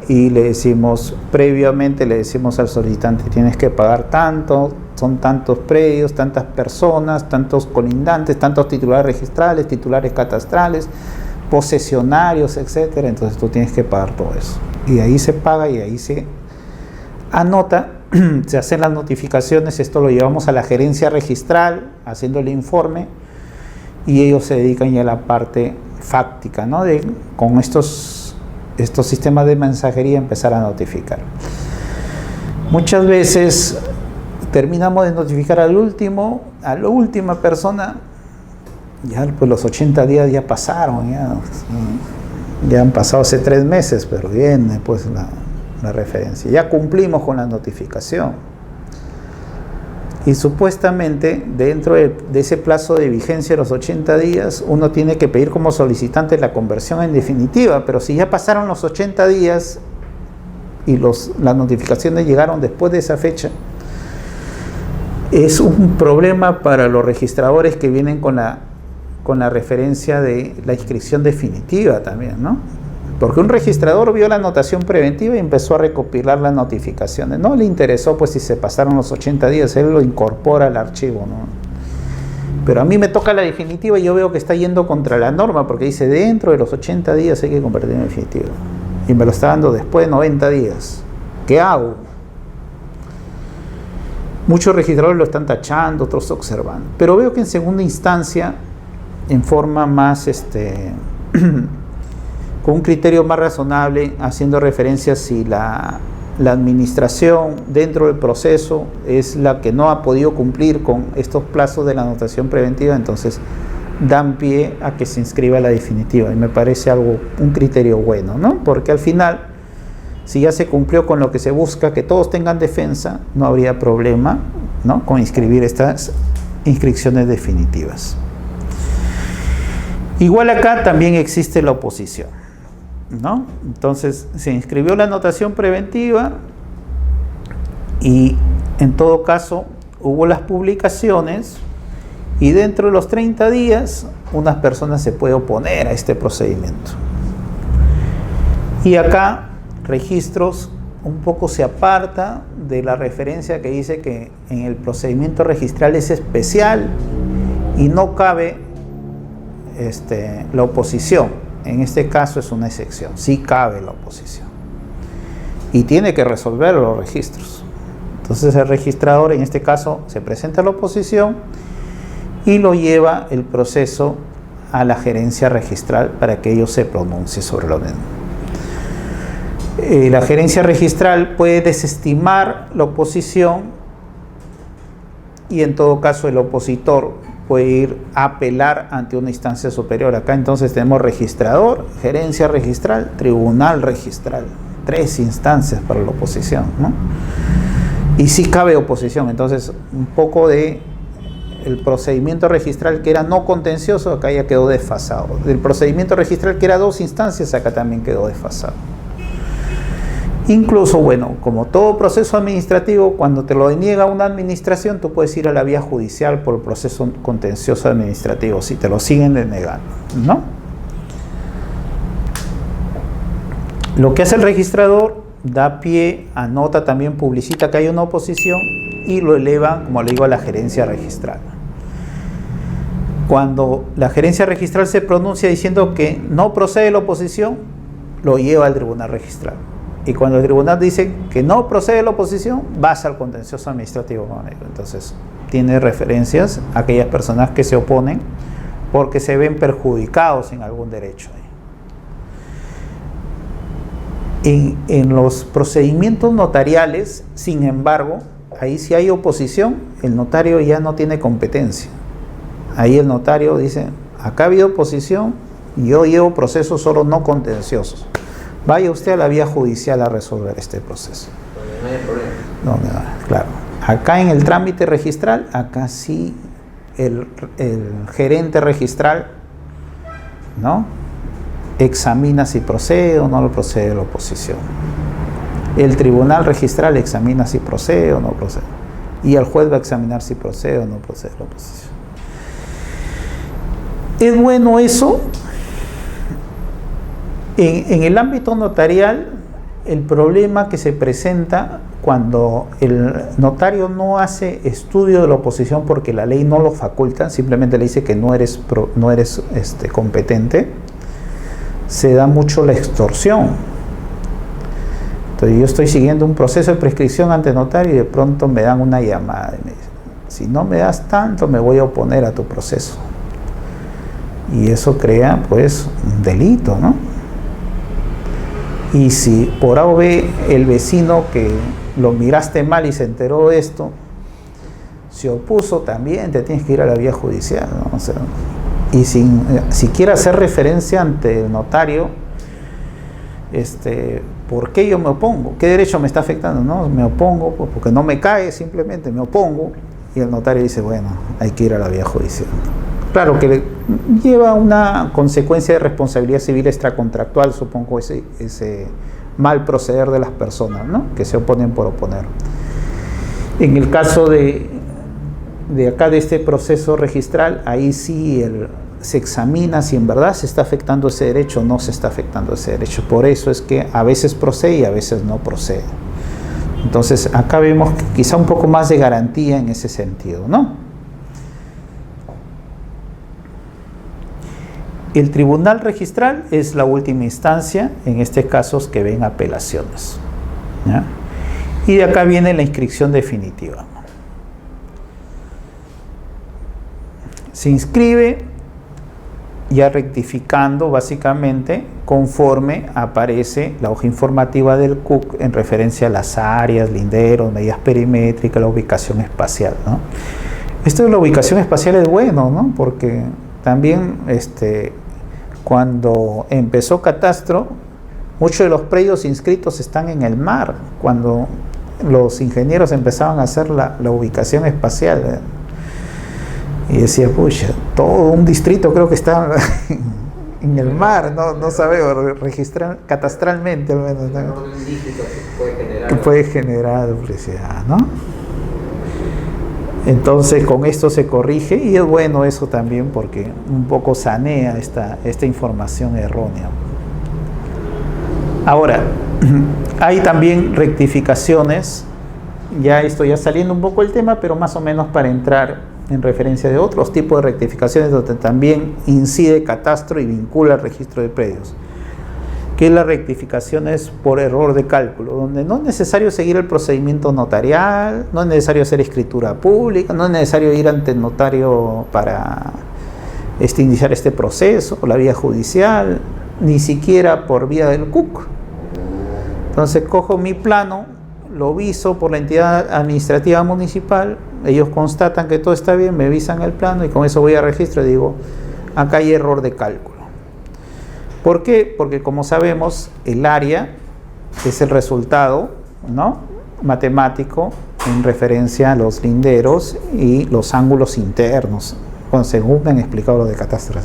y le decimos, previamente le decimos al solicitante, tienes que pagar tanto, son tantos predios, tantas personas, tantos colindantes, tantos titulares registrales, titulares catastrales, posesionarios, etcétera. Entonces tú tienes que pagar todo eso. Y de ahí se paga y de ahí se anota, se hacen las notificaciones, esto lo llevamos a la gerencia registral, haciendo el informe, y ellos se dedican ya a la parte fáctica, ¿no? Con estos sistemas de mensajería empezar a notificar. Muchas veces terminamos de notificar a la última persona, ya pues los 80 días ya pasaron, ya han pasado hace 3 meses, pero viene pues la referencia, ya cumplimos con la notificación. Y supuestamente dentro de ese plazo de vigencia de los 80 días, uno tiene que pedir como solicitante la conversión en definitiva, pero si ya pasaron los 80 días y las notificaciones llegaron después de esa fecha, es un problema para los registradores que vienen con la referencia de la inscripción definitiva también, ¿no? Porque un registrador vio la anotación preventiva y empezó a recopilar las notificaciones. No le interesó pues si se pasaron los 80 días, él lo incorpora al archivo, ¿no? Pero a mí me toca la definitiva y yo veo que está yendo contra la norma, porque dice dentro de los 80 días hay que convertir en definitiva. Y me lo está dando después de 90 días. ¿Qué hago? Muchos registradores lo están tachando, otros observando. Pero veo que en segunda instancia, en forma más con un criterio más razonable, haciendo referencia si la administración dentro del proceso es la que no ha podido cumplir con estos plazos de la anotación preventiva, entonces dan pie a que se inscriba la definitiva, y me parece un criterio bueno, ¿no? Porque al final, si ya se cumplió con lo que se busca, que todos tengan defensa, no habría problema, ¿no?, con inscribir estas inscripciones definitivas. Igual acá también existe la oposición, ¿no? Entonces se inscribió la anotación preventiva y en todo caso hubo las publicaciones, y dentro de los 30 días unas personas se puede oponer a este procedimiento. Y acá Registros un poco se aparta de la referencia que dice que en el procedimiento registral es especial y no cabe la oposición. En este caso es una excepción, sí cabe la oposición y tiene que resolver los registros. Entonces el registrador en este caso se presenta a la oposición y lo lleva el proceso a la gerencia registral para que ellos se pronuncie sobre lo mismo. La gerencia registral puede desestimar la oposición y en todo caso el opositor puede ir a apelar ante una instancia superior. Acá entonces tenemos registrador, gerencia registral, tribunal registral, 3 instancias para la oposición, ¿no? Y sí cabe oposición. Entonces un poco de el procedimiento registral que era no contencioso, acá ya quedó desfasado. Del procedimiento registral que era 2 instancias, acá también quedó desfasado. Incluso, bueno, como todo proceso administrativo, cuando te lo deniega una administración, tú puedes ir a la vía judicial por el proceso contencioso administrativo, si te lo siguen denegando, ¿no? Lo que hace el registrador, da pie, anota, también publicita que hay una oposición y lo eleva, como le digo, a la gerencia registral. Cuando la gerencia registral se pronuncia diciendo que no procede la oposición, lo lleva al tribunal registral. Y cuando el tribunal dice que no procede la oposición, vas al contencioso administrativo con ello. Entonces, tiene referencias a aquellas personas que se oponen porque se ven perjudicados en algún derecho. En los procedimientos notariales, sin embargo, ahí si hay oposición, el notario ya no tiene competencia. Ahí el notario dice, acá ha habido oposición, yo llevo procesos solo no contenciosos. Vaya usted a la vía judicial a resolver este proceso. No hay problema. No, claro. Acá en el trámite registral, acá sí el gerente registral, ¿no?, examina si procede o no procede la oposición. el tribunal registral examina si procede o no procede. Y el juez va a examinar si procede o no procede la oposición. ¿Es bueno eso? En el ámbito notarial, el problema que se presenta cuando el notario no hace estudio de la oposición porque la ley no lo faculta, simplemente le dice que no eres competente, se da mucho la extorsión. Entonces yo estoy siguiendo un proceso de prescripción ante notario y de pronto me dan una llamada y me dicen, si no me das tanto me voy a oponer a tu proceso. Y eso crea pues un delito, ¿no? Y si por A o B el vecino que lo miraste mal y se enteró de esto, se opuso, también te tienes que ir a la vía judicial, ¿no? O sea, y sin siquiera hacer referencia ante el notario, ¿por qué yo me opongo? ¿Qué derecho me está afectando? No, me opongo porque no me cae, simplemente me opongo. Y el notario dice, bueno, hay que ir a la vía judicial. Claro que lleva una consecuencia de responsabilidad civil extracontractual, supongo, ese mal proceder de las personas, ¿no? Que se oponen por oponer. En el caso de acá, de este proceso registral, ahí sí se examina si en verdad se está afectando ese derecho o no se está afectando ese derecho. Por eso es que a veces procede y a veces no procede. Entonces acá vemos quizá un poco más de garantía en ese sentido, ¿no? El tribunal registral es la última instancia, en este caso que ven apelaciones, ¿ya? Y de acá viene la inscripción definitiva. Se inscribe ya rectificando básicamente conforme aparece la hoja informativa del CUC en referencia a las áreas, linderos, medidas perimétricas, la ubicación espacial, ¿no? Esto de la ubicación espacial es bueno, ¿no? Porque también cuando empezó Catastro, muchos de los predios inscritos están en el mar, cuando los ingenieros empezaban a hacer la ubicación espacial, ¿eh? Y decía, pucha, todo un distrito creo que está en el mar, no sabemos registrar catastralmente al menos, ¿no? Un dígito que puede generar duplicidad, ¿no? Entonces con esto se corrige y es bueno eso también porque un poco sanea esta información errónea. Ahora, hay también rectificaciones, ya saliendo un poco el tema, pero más o menos para entrar en referencia de otros tipos de rectificaciones donde también incide Catastro y vincula el registro de predios, que es las rectificaciones por error de cálculo, donde no es necesario seguir el procedimiento notarial, no es necesario hacer escritura pública, no es necesario ir ante el notario para iniciar este proceso, o la vía judicial, ni siquiera por vía del CUC. Entonces cojo mi plano, lo viso por la entidad administrativa municipal, ellos constatan que todo está bien, me visan el plano y con eso voy a registro y digo, acá hay error de cálculo. ¿Por qué? Porque como sabemos, el área es el resultado, ¿no?, matemático en referencia a los linderos y los ángulos internos, según me han explicado lo de Catastro.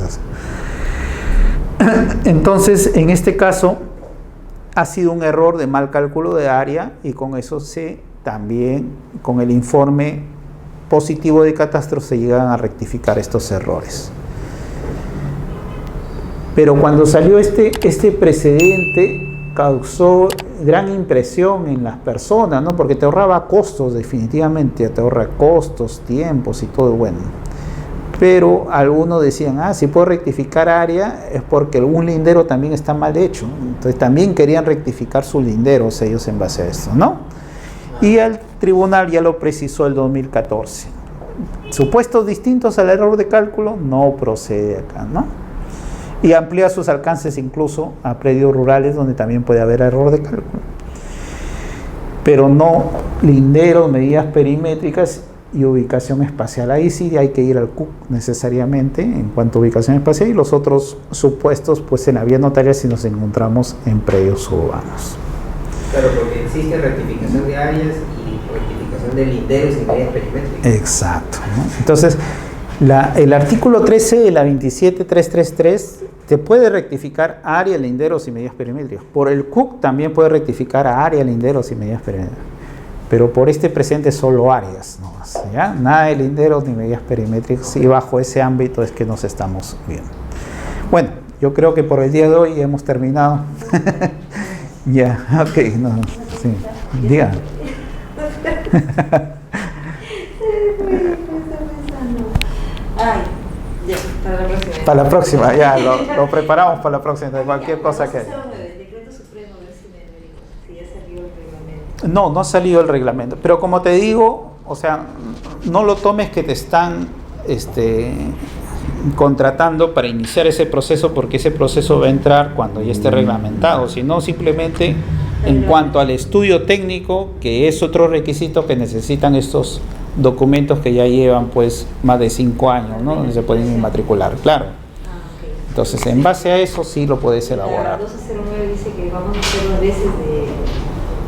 Entonces, en este caso, ha sido un error de mal cálculo de área y con eso también con el informe positivo de Catastro se llegan a rectificar estos errores. Pero cuando salió este precedente causó gran impresión en las personas, ¿no? Porque te ahorraba costos, definitivamente, te ahorra costos, tiempos y todo bueno. Pero algunos decían, si puedo rectificar área es porque algún lindero también está mal hecho. Entonces también querían rectificar sus linderos ellos en base a esto, ¿no? Y el tribunal ya lo precisó el 2014. Supuestos distintos al error de cálculo no procede acá, ¿no? Y amplía sus alcances incluso a predios rurales donde también puede haber error de cálculo. Pero no linderos, medidas perimétricas y ubicación espacial. Ahí sí hay que ir al CUC necesariamente en cuanto a ubicación espacial, y los otros supuestos pues en la vía notarial si nos encontramos en predios urbanos. Claro, porque existe rectificación de áreas y rectificación de linderos y medidas perimétricas. Exacto, ¿no? Entonces, el artículo 13 de la 27333 te puede rectificar área, linderos y medidas perimétricas. Por el CUC también puede rectificar a área, linderos y medidas perimétricas. Pero por este presente solo áreas, no más, ¿ya? Nada de linderos ni medidas perimétricas, y bajo ese ámbito es que nos estamos viendo. Bueno, yo creo que por el día de hoy hemos terminado. Ya, ok, no, sí, diga. Ay, ya, para la próxima. Para la próxima, ya, lo preparamos para la próxima, de cualquier cosa que... El decreto supremo, a ver si ya salió el reglamento. No ha salido el reglamento, pero como te digo, o sea, no lo tomes que te están contratando para iniciar ese proceso, porque ese proceso va a entrar cuando ya esté reglamentado, sino simplemente en cuanto al estudio técnico, que es otro requisito que necesitan estos documentos que ya llevan pues más de 5 años, ¿no? Donde se pueden inmatricular, claro. Entonces, en base a eso sí lo puedes elaborar. La 1209 dice que vamos a hacer 2 veces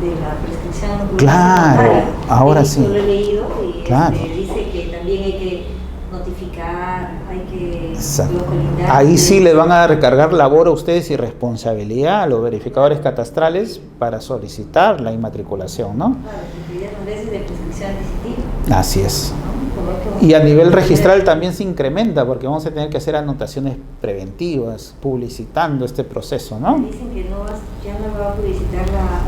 de la prescripción. Claro, ahora sí. Yo lo he leído y claro. Dice que también hay que notificar, hay que exacto. colindar. Ahí sí le van a recargar labor a ustedes y responsabilidad a los verificadores catastrales para solicitar la inmatriculación, ¿no? Claro, porque ya 2 veces de prescripción adquisitiva. Así es. ¿No? Y a nivel registral también se incrementa, porque vamos a tener que hacer anotaciones preventivas, publicitando este proceso, ¿no? Dicen que ya no va a publicitar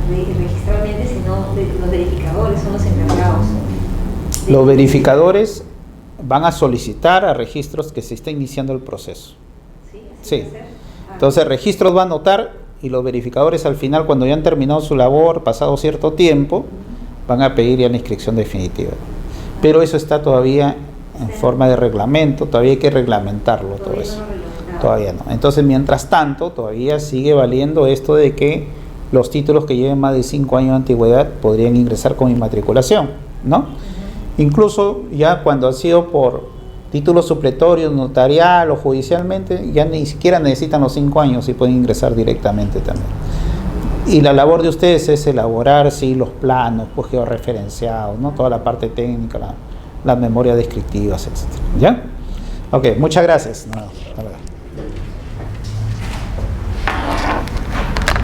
registralmente, sino los verificadores son los encargados. Los verificadores van a solicitar a registros que se está iniciando el proceso. Sí. Entonces registros va a anotar y los verificadores al final, cuando ya han terminado su labor, pasado cierto tiempo, van a pedir ya la inscripción definitiva. Pero eso está todavía en forma de reglamento, todavía hay que reglamentarlo todo eso. Todavía no. Entonces, mientras tanto, todavía sigue valiendo esto de que los títulos que lleven más de 5 años de antigüedad podrían ingresar con inmatriculación, ¿no? Incluso ya cuando ha sido por títulos supletorios, notarial o judicialmente, ya ni siquiera necesitan los 5 años y pueden ingresar directamente también. Y la labor de ustedes es elaborar, sí, los planos, pues georreferenciados, ¿no? Toda la parte técnica, las memorias descriptivas, etc. ¿Ya? Ok, muchas gracias. No,